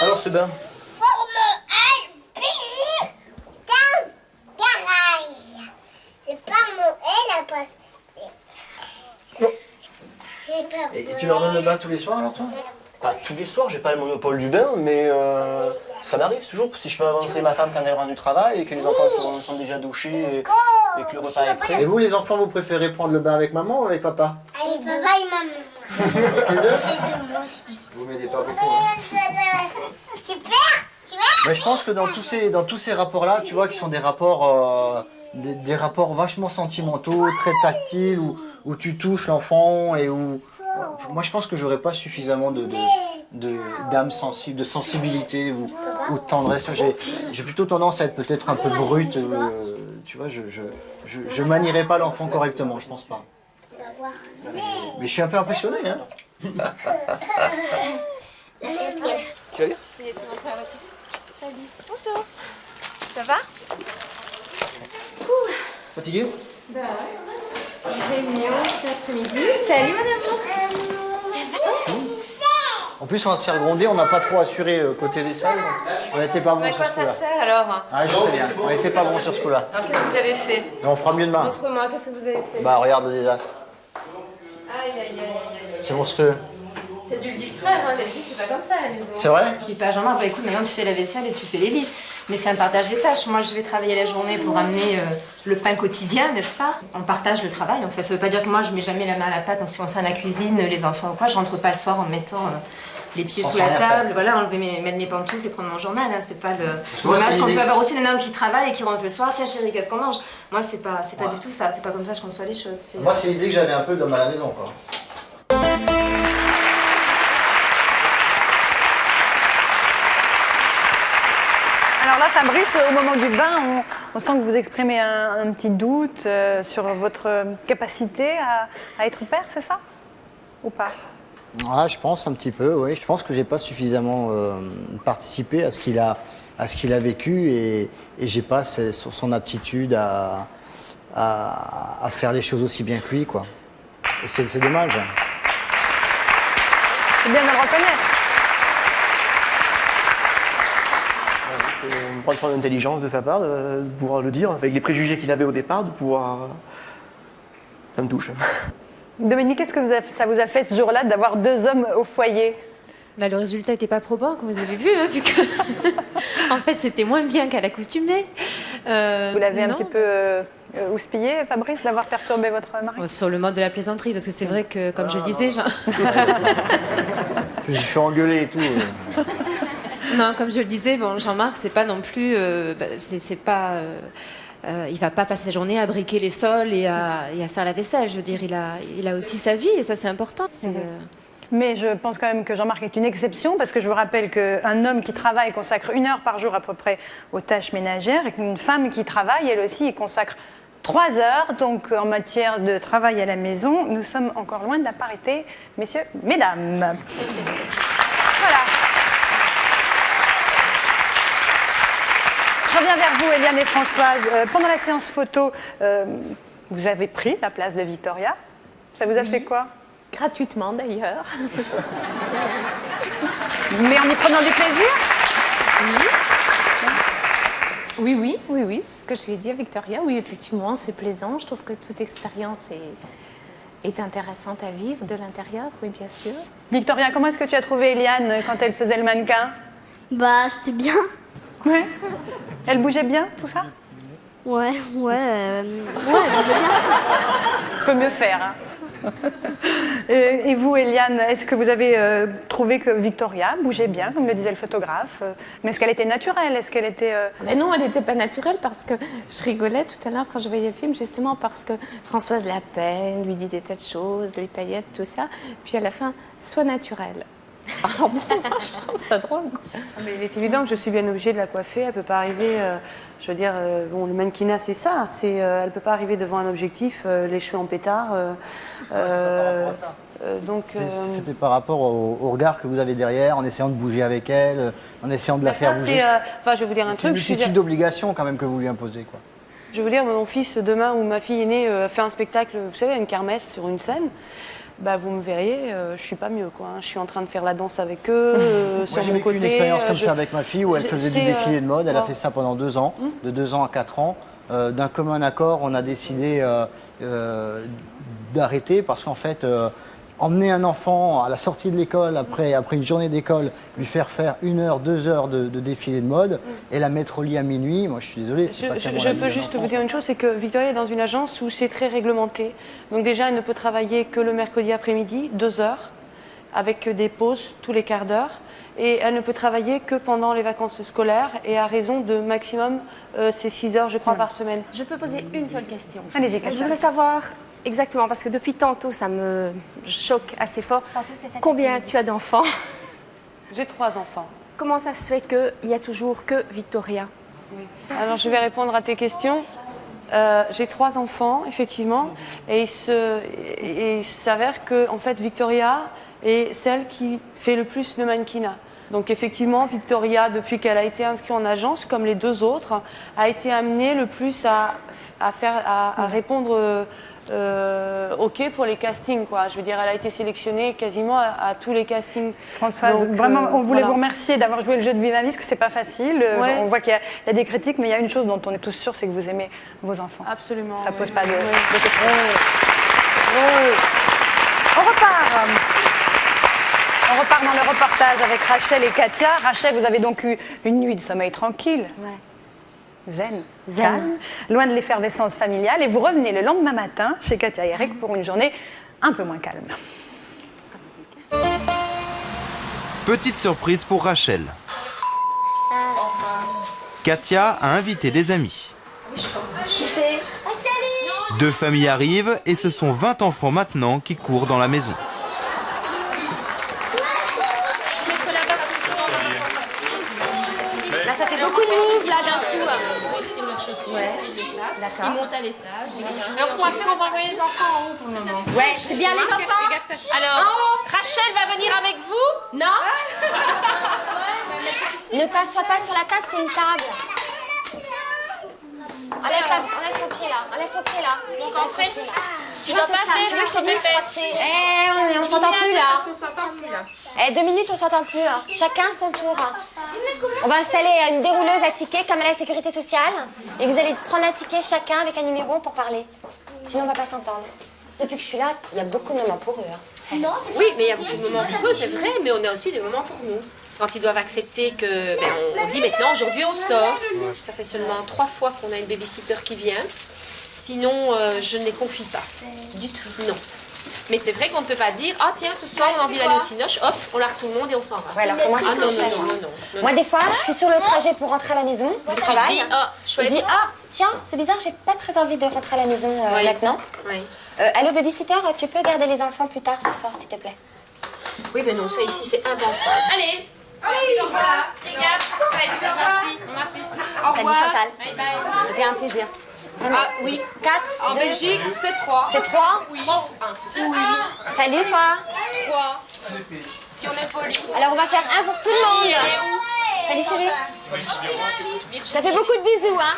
Alors, c'est bien. Et tu leur donnes le bain tous les soirs alors toi? Pas tous les soirs, j'ai pas le monopole du bain, mais ça m'arrive toujours. Si je peux avancer ma femme quand elle rentre du travail et que les enfants sont déjà douchés et que le repas est prêt. Et vous les enfants, vous préférez prendre le bain avec maman ou avec papa? Avec papa et maman. Les deux? Moi aussi. Vous m'aidez pas beaucoup. Hein. Mais je pense que dans tous ces rapports-là, tu vois, qui sont des rapports vachement sentimentaux, très tactiles, où tu touches l'enfant et où... Moi, je pense que j'aurais pas suffisamment d'âme sensible, de sensibilité ou de tendresse. J'ai plutôt tendance à être peut-être un peu brute. Tu vois, je manierais pas l'enfant correctement, je pense pas. Mais je suis un peu impressionné, hein. Tu vas bien? Salut. Bonjour. Ça va? Fatigué? Bah ouais. Réunion cet après-midi. Salut madame. En plus, on va se faire gronder, on n'a pas trop assuré côté vaisselle. On n'était pas bon sur ce coup-là. À quoi ça sert alors? Ah, je sais bien, on n'était pas bon sur ce coup-là. Alors qu'est-ce que vous avez fait? Mais on fera mieux demain. Montre-moi, qu'est-ce que vous avez fait? Bah, regarde le désastre. Aïe aïe aïe aïe aïe. C'est monstrueux. T'as dû le distraire, hein, d'habitude c'est pas comme ça à la maison. C'est vrai? Je dis pas à Jean-Marc, bah écoute, maintenant tu fais la vaisselle et tu fais les lits. Mais c'est un partage des tâches. Moi je vais travailler la journée pour amener le pain quotidien, n'est-ce pas? On partage le travail en fait. Ça veut pas dire que moi je mets jamais la main à la pâte en ce qui concerne la cuisine, les enfants ou quoi. Je rentre pas le soir en me mettant les pieds Sans sous la rien table, faire. voilà, mettre mes pantoufles et prendre mon journal. Hein. C'est pas moi, l'image c'est qu'on l'idée- peut avoir aussi d'un homme qui travaille et qui rentre le soir. Tiens chérie, qu'est-ce qu'on mange? Moi, c'est pas du tout ça. C'est pas comme ça que je conçois les choses. Moi, c'est l'idée que j'avais un peu d'homme à la maison, quoi. Alors là, Fabrice, au moment du bain, on sent que vous exprimez un petit doute sur votre capacité à être père, c'est ça? Ou pas? Ah, je pense un petit peu, oui. Je pense que j'ai pas suffisamment participé à ce qu'il a vécu et j'ai pas son aptitude à faire les choses aussi bien que lui, quoi. Et c'est dommage. C'est bien de le reconnaître. C'est une grande forme d'intelligence de sa part, de pouvoir le dire, avec les préjugés qu'il avait au départ, de pouvoir... Ça me touche. Dominique, qu'est-ce que ça vous a fait ce jour-là d'avoir 2 hommes au foyer? Le résultat n'était pas probant, comme vous avez vu, hein, vu que en fait c'était moins bien qu'à l'accoutumée. Vous l'avez un petit peu houspillé, Fabrice, d'avoir perturbé votre mari? Sur le mode de la plaisanterie, parce que c'est vrai que, comme je le disais, Je me suis fait engueuler et tout. non, comme je le disais, bon, Jean-Marc, c'est pas non plus, c'est pas. Il va pas passer sa journée à briquer les sols et à faire la vaisselle. Je veux dire, il a aussi sa vie et ça c'est important. Mais je pense quand même que Jean-Marc est une exception parce que je vous rappelle qu'un homme qui travaille consacre 1 heure par jour à peu près aux tâches ménagères et qu'une femme qui travaille, elle aussi, y consacre 3 heures. Donc en matière de travail à la maison, nous sommes encore loin de la parité, messieurs, mesdames. Voilà. Je reviens vers vous, Eliane et Françoise. Pendant la séance photo, vous avez pris la place de Victoria. Ça vous a fait quoi? Gratuitement d'ailleurs. Mais en y prenant du plaisir? Oui, c'est ce que je lui ai dit à Victoria. Oui, effectivement, c'est plaisant. Je trouve que toute expérience est intéressante à vivre de l'intérieur, oui, bien sûr. Victoria, comment est-ce que tu as trouvé Eliane quand elle faisait le mannequin? Bah, c'était bien. Ouais. Elle bougeait bien, tout ça? Ouais, elle bougeait bien. Peut mieux faire. Hein. Et vous, Eliane, est-ce que vous avez trouvé que Victoria bougeait bien, comme le disait le photographe? Mais est-ce qu'elle était naturelle? Est-ce qu'elle était... Mais non, elle n'était pas naturelle parce que je rigolais tout à l'heure quand je voyais le film, justement parce que Françoise l'appelle, lui dit des tas de choses, lui paillette, tout ça. Puis à la fin, sois naturelle. Alors bon, moi, je trouve ça drôle. Quoi. Mais il est évident que je suis bien obligée de la coiffer. Elle ne peut pas arriver, je veux dire, bon, le mannequinat c'est ça. Elle ne peut pas arriver devant un objectif, les cheveux en pétard. C'était par rapport au regard que vous avez derrière, en essayant de bouger avec elle, en essayant de la faire bouger. Enfin, je vais vous dire un C'est une truc. multitude d'obligations quand même que vous lui imposez, quoi. Je vais vous dire, mon fils demain ou ma fille aînée fait un spectacle, vous savez, une kermesse sur une scène. Bah, vous me verriez, je suis pas mieux, quoi. Je suis en train de faire la danse avec eux, sur mon côté. J'ai vécu une expérience comme ça avec ma fille où elle faisait du défilé de mode. Elle a fait ça pendant 2 ans, de 2 ans à 4 ans. D'un commun accord, on a décidé d'arrêter parce qu'en fait, emmener un enfant à la sortie de l'école, après une journée d'école, lui faire 1 heure, 2 heures de défilé de mode et la mettre au lit à minuit, moi je suis désolé. Je peux juste vous dire une chose, c'est que Victoria est dans une agence où c'est très réglementé. Donc déjà, elle ne peut travailler que le mercredi après-midi, 2 heures, avec des pauses tous les quarts d'heure. Et elle ne peut travailler que pendant les vacances scolaires et à raison de maximum, c'est 6 heures, je crois, par semaine. Je peux poser une seule question. Allez-y, Je voudrais savoir exactement, parce que depuis tantôt, ça me choque assez fort. Combien tu as d'enfants? J'ai 3 enfants. Comment ça se fait qu'il n'y a toujours que Victoria? Alors, je vais répondre à tes questions. J'ai 3 enfants, effectivement, et il s'avère que, en fait, Victoria est celle qui fait le plus de mannequinat. Donc, effectivement, Victoria, depuis qu'elle a été inscrite en agence, comme les 2 autres, a été amenée le plus à répondre OK pour les castings, quoi. Je veux dire, elle a été sélectionnée quasiment à tous les castings. Françoise, donc, vraiment, on voulait vous remercier d'avoir joué le jeu de Vive ma vie, parce que c'est pas facile. Ouais. On voit qu'il y a des critiques, mais il y a une chose dont on est tous sûrs, c'est que vous aimez vos enfants. Absolument. Ça pose pas de questions. On repart dans le reportage avec Rachel et Katia. Rachel, vous avez donc eu une nuit de sommeil tranquille. Zen, calme, loin de l'effervescence familiale. Et vous revenez le lendemain matin chez Katia et Eric pour une journée un peu moins calme. Petite surprise pour Rachel. Katia a invité des amis. Deux familles arrivent et ce sont 20 enfants maintenant qui courent dans la maison. Là, ça fait beaucoup de moves là d'un coup. Ouais, d'accord. Ils montent à l'étage. Alors, ce qu'on va faire, on va envoyer les enfants en haut pour le moment. Ouais, c'est bien les enfants. Alors, Rachel va venir avec vous? Non. Ne t'assois pas sur la table, c'est une table. Enlève ton pied là, enlève ton pied là. Donc en fait, tu dois dois pas tu veux que je te dise, je crois que c'est... on s'entend plus là. 2 minutes, on s'entend plus. Hein. Chacun son tour. Hein. On va installer une dérouleuse à tickets comme à la sécurité sociale. Et vous allez prendre un ticket chacun avec un numéro pour parler. Sinon, on va pas s'entendre. Depuis que je suis là, il y a beaucoup de moments pour eux. Hein. Oui, mais il y a beaucoup de moments pour eux, c'est vrai, mais on a aussi des moments pour nous. Quand ils doivent accepter que, on dit maintenant, aujourd'hui on sort. Ça fait seulement 3 fois qu'on a une babysitter qui vient. Sinon, je ne les confie pas. Du tout. Non. Mais c'est vrai qu'on ne peut pas dire, ah tiens, ce soir on a envie d'aller au Cinoche, hop, on largue tout le monde et on s'en va. Ouais, alors que moi, c'est ce que je fais. Moi, des fois, je suis sur le trajet pour rentrer à la maison, du travail. Dis, ah, je dis, ah, tiens, c'est bizarre, j'ai pas très envie de rentrer à la maison maintenant. Oui. Allô, babysitter, tu peux garder les enfants plus tard ce soir, s'il te plaît? Oui, mais non, ça ici, c'est impensable. Allez. Oui, au revoir. Regarde, ça a été gentil. On m'a plus. Au revoir. Salut Chantal. Bye bye. C'était un plaisir. Vraiment. Ah oui. 4, En 2, Belgique, c'est 3. C'est 3? Oui. 1. Salut toi. 3. Si on est poli. Alors on va faire un pour tout le monde. Salut chérie. Ça fait beaucoup de bisous, hein.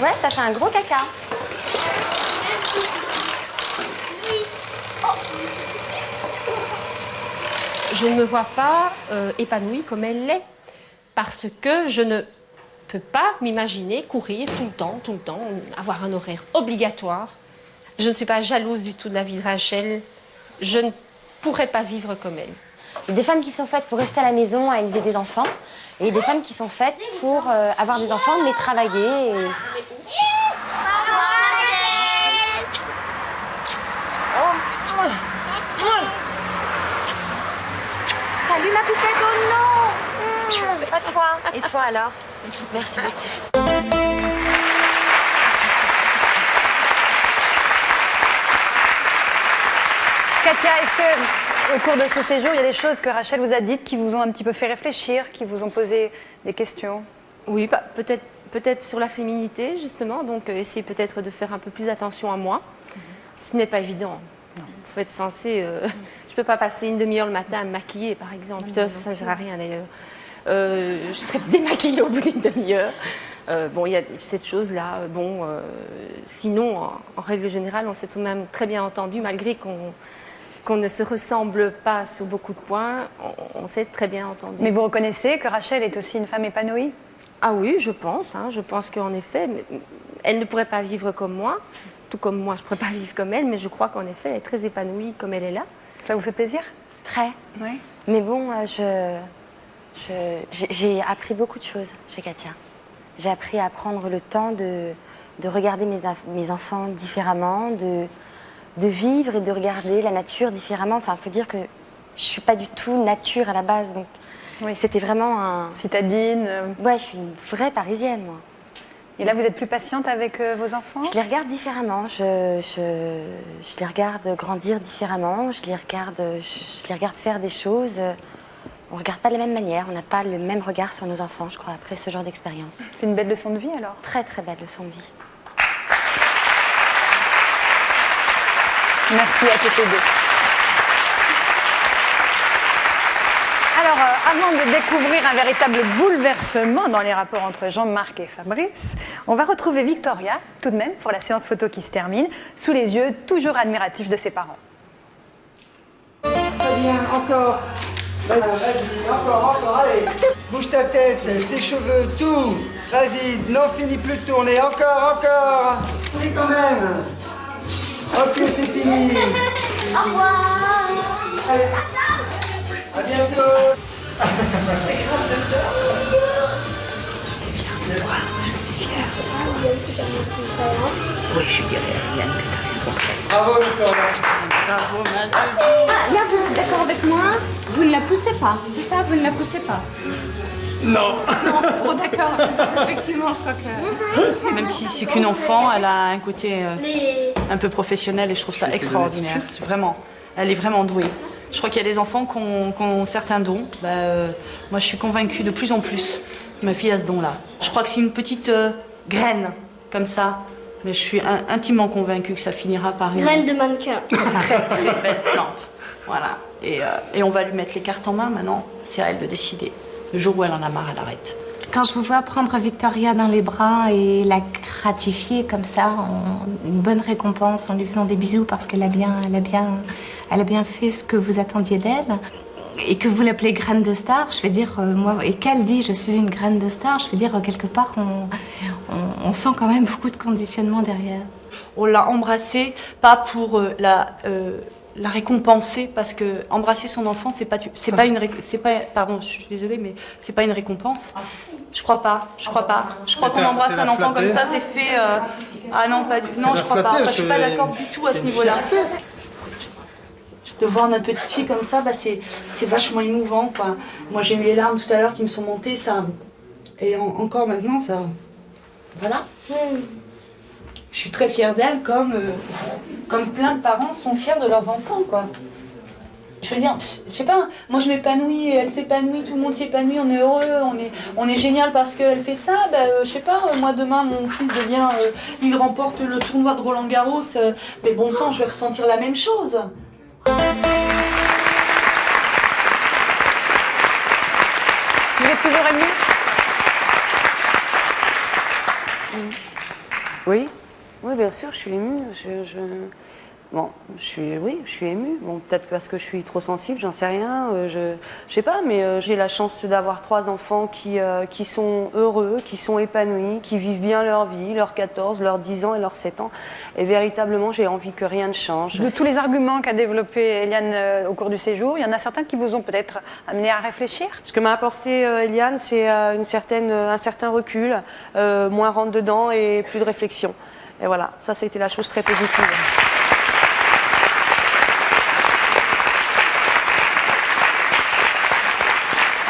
Ouais, t'as fait un gros caca. Je ne me vois pas épanouie comme elle l'est. Parce que je ne peux pas m'imaginer courir tout le temps, avoir un horaire obligatoire. Je ne suis pas jalouse du tout de la vie de Rachel. Je ne pourrais pas vivre comme elle. Il y a des femmes qui sont faites pour rester à la maison à élever des enfants. Et il y a des femmes qui sont faites pour avoir des enfants, les travailler. Et... Salut ma poupette, oh non, pas toi. Et toi alors? Merci beaucoup. Katia, est-ce que au cours de ce séjour, il y a des choses que Rachel vous a dites qui vous ont un petit peu fait réfléchir, qui vous ont posé des questions? Oui, peut-être sur la féminité, justement. Donc, essayer peut-être de faire un peu plus attention à moi. Ce n'est pas évident. Il faut être censé... Je ne peux pas passer une demi-heure le matin à me maquiller, par exemple. Ça ne sert à rien, d'ailleurs. Je serais démaquillée au bout d'une demi-heure. Bon, il y a cette chose-là. Sinon, en règle générale, on s'est tout de même très bien entendu, malgré qu'on ne se ressemble pas sur beaucoup de points. On s'est très bien entendu. Mais vous reconnaissez que Rachel est aussi une femme épanouie? Ah oui, je pense. Je pense qu'en effet, elle ne pourrait pas vivre comme moi. Tout comme moi, je ne pourrais pas vivre comme elle. Mais je crois qu'en effet, elle est très épanouie comme elle est là. Ça vous fait plaisir? Très. Oui. Mais bon, j'ai appris beaucoup de choses chez Katia. J'ai appris à prendre le temps de regarder mes enfants différemment, de vivre et de regarder la nature différemment. Enfin, il faut dire que je ne suis pas du tout nature à la base. Donc, oui. C'était vraiment un... Citadine. Ouais, je suis une vraie Parisienne, moi. Et là, vous êtes plus patiente avec vos enfants? Je les regarde différemment. Je les regarde grandir différemment. Je les regarde faire des choses. On ne regarde pas de la même manière. On n'a pas le même regard sur nos enfants, je crois, après ce genre d'expérience. C'est une belle leçon de vie, alors? Très, très belle leçon de vie. Merci à toutes les deux. Alors, avant de découvrir un véritable bouleversement dans les rapports entre Jean-Marc et Fabrice, on va retrouver Victoria, tout de même, pour la séance photo qui se termine, sous les yeux toujours admiratifs de ses parents. Très bien, encore. Vas-y, encore, allez. Bouge ta tête, tes cheveux, tout. Vas-y, n'en finis plus de tourner. Encore. Oui, quand même. Ok, c'est fini. Au revoir. Allez. À bientôt. Je suis fière de toi. Je suis fière de toi. Oui, je suis derrière Yann que t'as rien. Bravo, Victoria. Bravo, ma Là, vous êtes d'accord avec moi? Vous ne la poussez pas, c'est ça? Vous ne la poussez pas? Non. Non, oh, d'accord. Effectivement, je crois que... Même si c'est qu'une enfant, elle a un côté un peu professionnel et je trouve ça extraordinaire. Vraiment, elle est vraiment douée. Je crois qu'il y a des enfants qui ont certains dons. Moi, je suis convaincue de plus en plus que ma fille a ce don-là. Je crois que c'est une petite graine, comme ça. Mais je suis intimement convaincue que ça finira par une... Graine de mannequin. Très, très belle plante. Voilà. Et on va lui mettre les cartes en main maintenant. C'est à elle de décider. Le jour où elle en a marre, elle arrête. Quand je vous vois prendre Victoria dans les bras et la gratifier comme ça, une bonne récompense en lui faisant des bisous parce qu'elle a bien fait ce que vous attendiez d'elle, et que vous l'appelez graine de star, je veux dire, moi, et qu'elle dit je suis une graine de star, je veux dire, quelque part, on sent quand même beaucoup de conditionnement derrière. On l'a embrassée, pas pour la récompenser, parce que embrasser son enfant, pardon, je suis désolée, mais c'est pas une récompense. Je crois pas. Je crois qu'on embrasse un enfant comme ça, c'est fait. Ah non, pas du. Non, je crois pas. Enfin, je suis pas d'accord du tout à ce niveau-là. De voir notre petite fille comme ça, c'est vachement émouvant, quoi. Moi, j'ai eu les larmes tout à l'heure qui me sont montées, ça. Et encore maintenant, ça. Voilà. Je suis très fière d'elle, comme plein de parents sont fiers de leurs enfants, quoi. Je veux dire, je sais pas, moi je m'épanouis, elle s'épanouit, tout le monde s'épanouit, on est heureux, on est génial parce qu'elle fait ça. Je sais pas, moi demain mon fils devient, il remporte le tournoi de Roland Garros, mais bon sang, je vais ressentir la même chose. Vous êtes toujours émue? Oui, bien sûr, je suis émue. Bon, je suis émue. Bon, peut-être parce que je suis trop sensible, j'en sais rien. Je sais pas, mais j'ai la chance d'avoir 3 enfants qui sont heureux, qui sont épanouis, qui vivent bien leur vie, leurs 14, leurs 10 ans et leurs 7 ans. Et véritablement, j'ai envie que rien ne change. De tous les arguments qu'a développé Eliane au cours du séjour, il y en a certains qui vous ont peut-être amené à réfléchir? Ce que m'a apporté Eliane, c'est un certain recul, moins rentre dedans et plus de réflexion. Et voilà, ça c'était la chose très positive.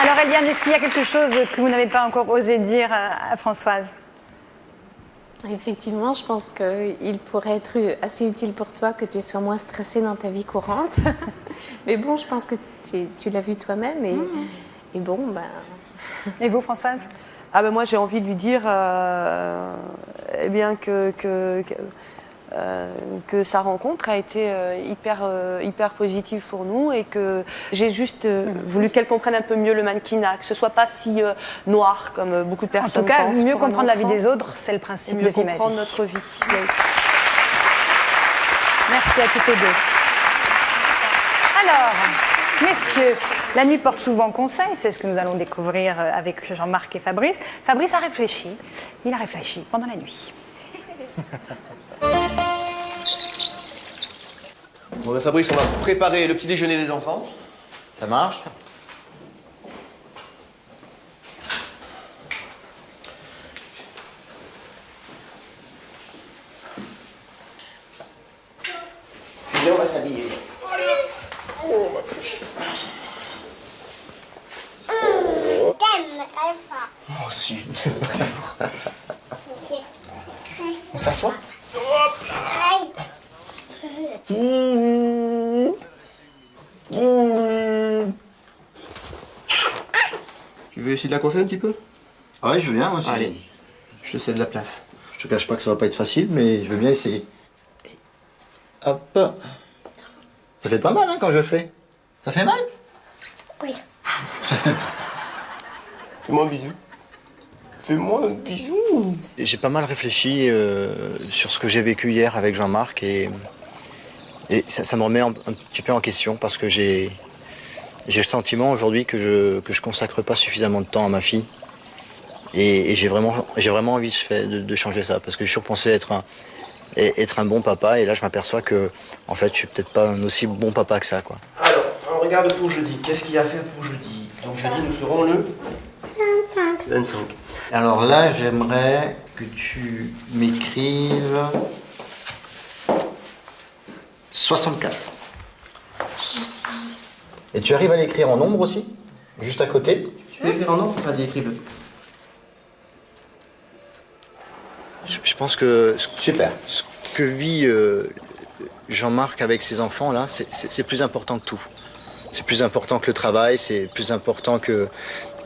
Alors Eliane, est-ce qu'il y a quelque chose que vous n'avez pas encore osé dire à Françoise? Effectivement, je pense qu'il pourrait être assez utile pour toi que tu sois moins stressée dans ta vie courante. Mais bon, je pense que tu l'as vu toi-même et bon, ben... Et vous, Françoise? Moi, j'ai envie de lui dire eh bien que sa rencontre a été hyper positive pour nous et que j'ai juste voulu qu'elle comprenne un peu mieux le mannequinat, que ce soit pas si noir comme beaucoup de personnes pensent. En tout cas, mieux comprendre la vie des autres, c'est le principe de Vie ma vie. Mieux comprendre notre vie. Oui. Merci à toutes les deux. Alors, messieurs, la nuit porte souvent conseil, c'est ce que nous allons découvrir avec Jean-Marc et Fabrice. Fabrice a réfléchi, il a réfléchi pendant la nuit. Bon, Fabrice, on va préparer le petit déjeuner des enfants. Ça marche. Et bien, on va s'habiller. Oh, ma puce. Oh, si, je me fais très fort. On s'assoit? Hop là. Tu veux essayer de la coiffer un petit peu? Ah oui, je veux bien, moi aussi. Allez, je te cède la place. Je te cache pas que ça va pas être facile, mais je veux bien essayer. Hop. Ça fait pas mal, hein, quand je le fais. Ça fait mal? Oui. Fais-moi un bisou. Fais-moi un bisou. J'ai pas mal réfléchi sur ce que j'ai vécu hier avec Jean-Marc et ça me remet un petit peu en question parce que j'ai le sentiment aujourd'hui que je consacre pas suffisamment de temps à ma fille et j'ai vraiment envie de changer ça parce que j'ai toujours pensé être un bon papa et là je m'aperçois que en fait je suis peut-être pas un aussi bon papa que ça, quoi. Alors, on regarde pour jeudi. Qu'est-ce qu'il y a à faire pour jeudi? Donc jeudi nous serons le 25. Alors là, j'aimerais que tu m'écrives 64. Et tu arrives à l'écrire en nombre aussi? Juste à côté? Tu peux écrire en nombre? Vas-y, écris-le. Je pense que super. Ce que vit Jean-Marc avec ses enfants là, c'est plus important que tout. C'est plus important que le travail, c'est plus important que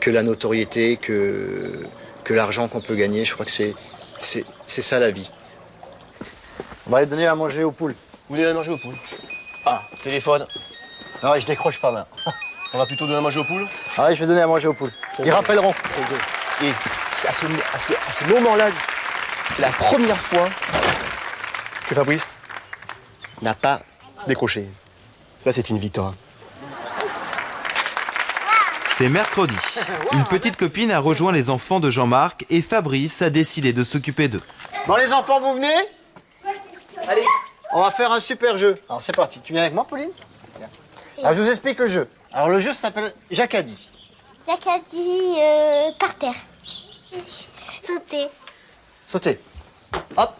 la notoriété, que l'argent qu'on peut gagner. Je crois que c'est ça la vie. On va aller donner à manger aux poules. Vous voulez aller manger aux poules? Ah, téléphone. Non, je décroche pas mal. On va plutôt donner à manger aux poules? Ah ouais, je vais donner à manger aux poules. Ils rappelleront. Et à ce moment-là, c'est la première fois que Fabrice n'a pas décroché. Ça, c'est une victoire. C'est mercredi. Une petite copine a rejoint les enfants de Jean-Marc et Fabrice a décidé de s'occuper d'eux. Bon les enfants, vous venez? Allez, on va faire un super jeu. Alors c'est parti. Tu viens avec moi, Pauline? Alors je vous explique le jeu. Alors le jeu s'appelle Jacadi. Jacadi par terre. Sauter. Sauter. Hop.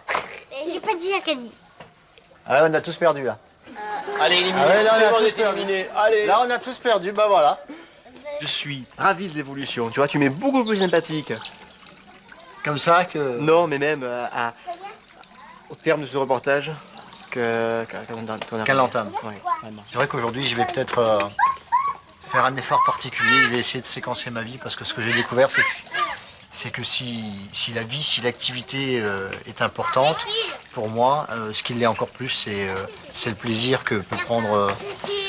J'ai pas dit Jacadi. Ah ouais, on a tous perdu là. Allez, éliminé. Ah ouais, là, Tout le on a monde tous est perdu. éliminé. Allez. Là, on a tous perdu, bah voilà. Je suis ravi de l'évolution. Tu vois, tu m'es beaucoup plus sympathique. Comme ça que... Non, mais même au terme de ce reportage qu'à l'entame. Oui, vraiment. C'est vrai qu'aujourd'hui, je vais peut-être faire un effort particulier. Je vais essayer de séquencer ma vie parce que ce que j'ai découvert, c'est que si la vie, si l'activité est importante, pour moi, ce qui l'est encore plus, c'est le plaisir que peut prendre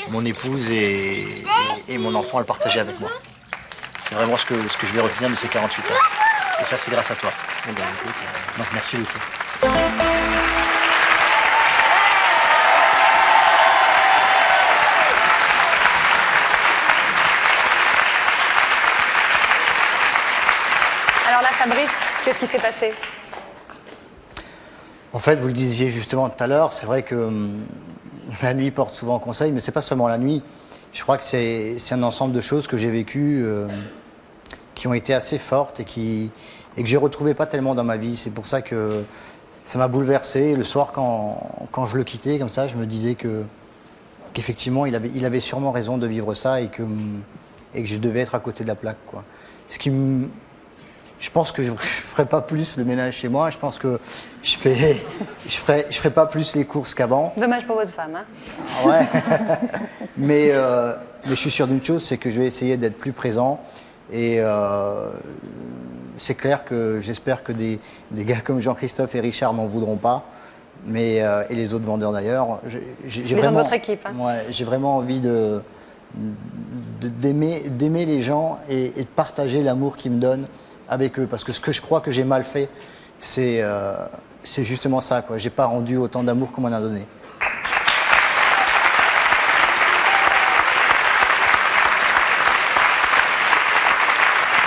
mon épouse et mon enfant à le partager avec moi. C'est vraiment ce que je vais retenir de ces 48 heures. Et ça, c'est grâce à toi. Donc merci beaucoup. Alors là, Fabrice, qu'est-ce qui s'est passé? En fait, vous le disiez justement tout à l'heure, c'est vrai que la nuit porte souvent conseil, mais c'est pas seulement la nuit. Je crois que c'est un ensemble de choses que j'ai vécues qui ont été assez fortes et que j'ai retrouvées pas tellement dans ma vie. C'est pour ça que ça m'a bouleversé. Le soir, quand je le quittais comme ça, je me disais qu'effectivement, il avait sûrement raison de vivre ça et que je devais être à côté de la plaque, quoi. Je pense que je ne ferai pas plus le ménage chez moi. Je pense que je ferai pas plus les courses qu'avant. Dommage pour votre femme, hein? Ouais. mais je suis sûr d'une chose, c'est que je vais essayer d'être plus présent. Et c'est clair que j'espère que des gars comme Jean-Christophe et Richard m'en voudront pas. Et les autres vendeurs d'ailleurs. C'est vraiment votre équipe. Hein. Ouais, j'ai vraiment envie d'aimer les gens et de partager l'amour qu'ils me donnent avec eux, parce que ce que je crois que j'ai mal fait, c'est justement ça, quoi. J'ai pas rendu autant d'amour qu'on m'en a donné.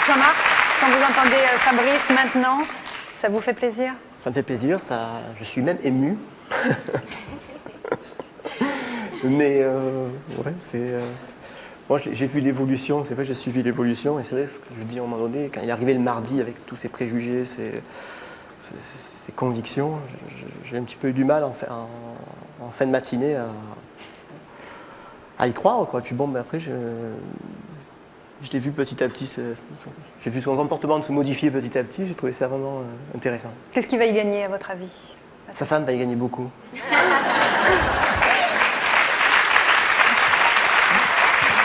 Jean-Marc, quand vous entendez Fabrice maintenant, ça vous fait plaisir? Ça me fait plaisir, je suis même ému. Mais ouais, moi, j'ai vu l'évolution, c'est vrai, j'ai suivi l'évolution, et c'est vrai, ce que je dis à un moment donné, quand il est arrivé le mardi avec tous ses préjugés, ses convictions, j'ai un petit peu eu du mal en fin de matinée à y croire, quoi. Et puis bon, mais après, je l'ai vu petit à petit, j'ai vu son comportement se modifier petit à petit, j'ai trouvé ça vraiment intéressant. Qu'est-ce qu'il va y gagner, à votre avis? Sa femme va y gagner beaucoup.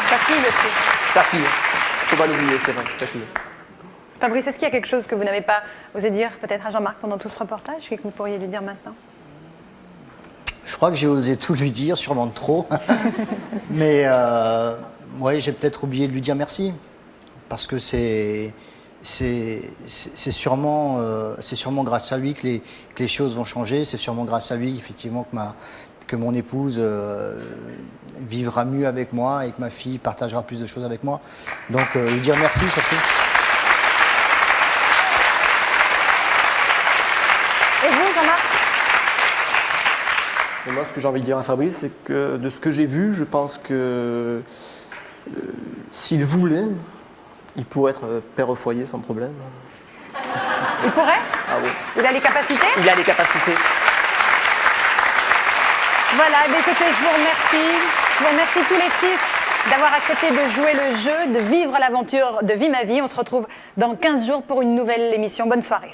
Sa fille aussi. Sa fille. Faut pas l'oublier, c'est vrai, sa fille. Fabrice, est-ce qu'il y a quelque chose que vous n'avez pas osé dire peut-être à Jean-Marc pendant tout ce reportage et que vous pourriez lui dire maintenant? Je crois que j'ai osé tout lui dire, sûrement trop. Mais ouais, j'ai peut-être oublié de lui dire merci. Parce que c'est sûrement grâce à lui que les choses vont changer. C'est sûrement grâce à lui, effectivement, que mon épouse vivra mieux avec moi et que ma fille partagera plus de choses avec moi. Donc, lui dire merci surtout. Et vous, Jean-Marc? Et moi, ce que j'ai envie de dire à Fabrice, c'est que de ce que j'ai vu, je pense que s'il voulait, il pourrait être père au foyer sans problème. Il pourrait? Ah oui. Il a les capacités? Il a les capacités. Voilà, écoutez, je vous remercie. Je vous remercie tous les 6 d'avoir accepté de jouer le jeu, de vivre l'aventure de Vie ma vie. On se retrouve dans 15 jours pour une nouvelle émission. Bonne soirée.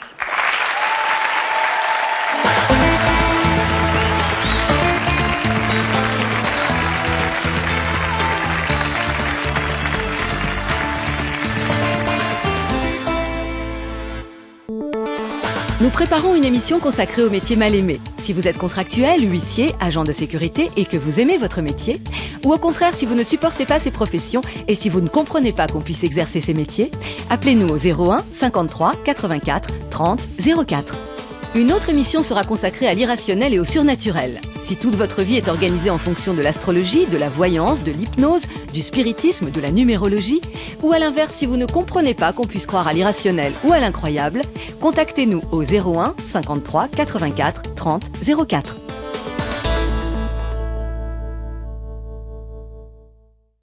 Nous préparons une émission consacrée au métier mal aimé. Si vous êtes contractuel, huissier, agent de sécurité et que vous aimez votre métier, ou au contraire si vous ne supportez pas ces professions et si vous ne comprenez pas qu'on puisse exercer ces métiers, appelez-nous au 01 53 84 30 04. Une autre émission sera consacrée à l'irrationnel et au surnaturel. Si toute votre vie est organisée en fonction de l'astrologie, de la voyance, de l'hypnose, du spiritisme, de la numérologie, ou à l'inverse si vous ne comprenez pas qu'on puisse croire à l'irrationnel ou à l'incroyable, contactez-nous au 01 53 84 30 04.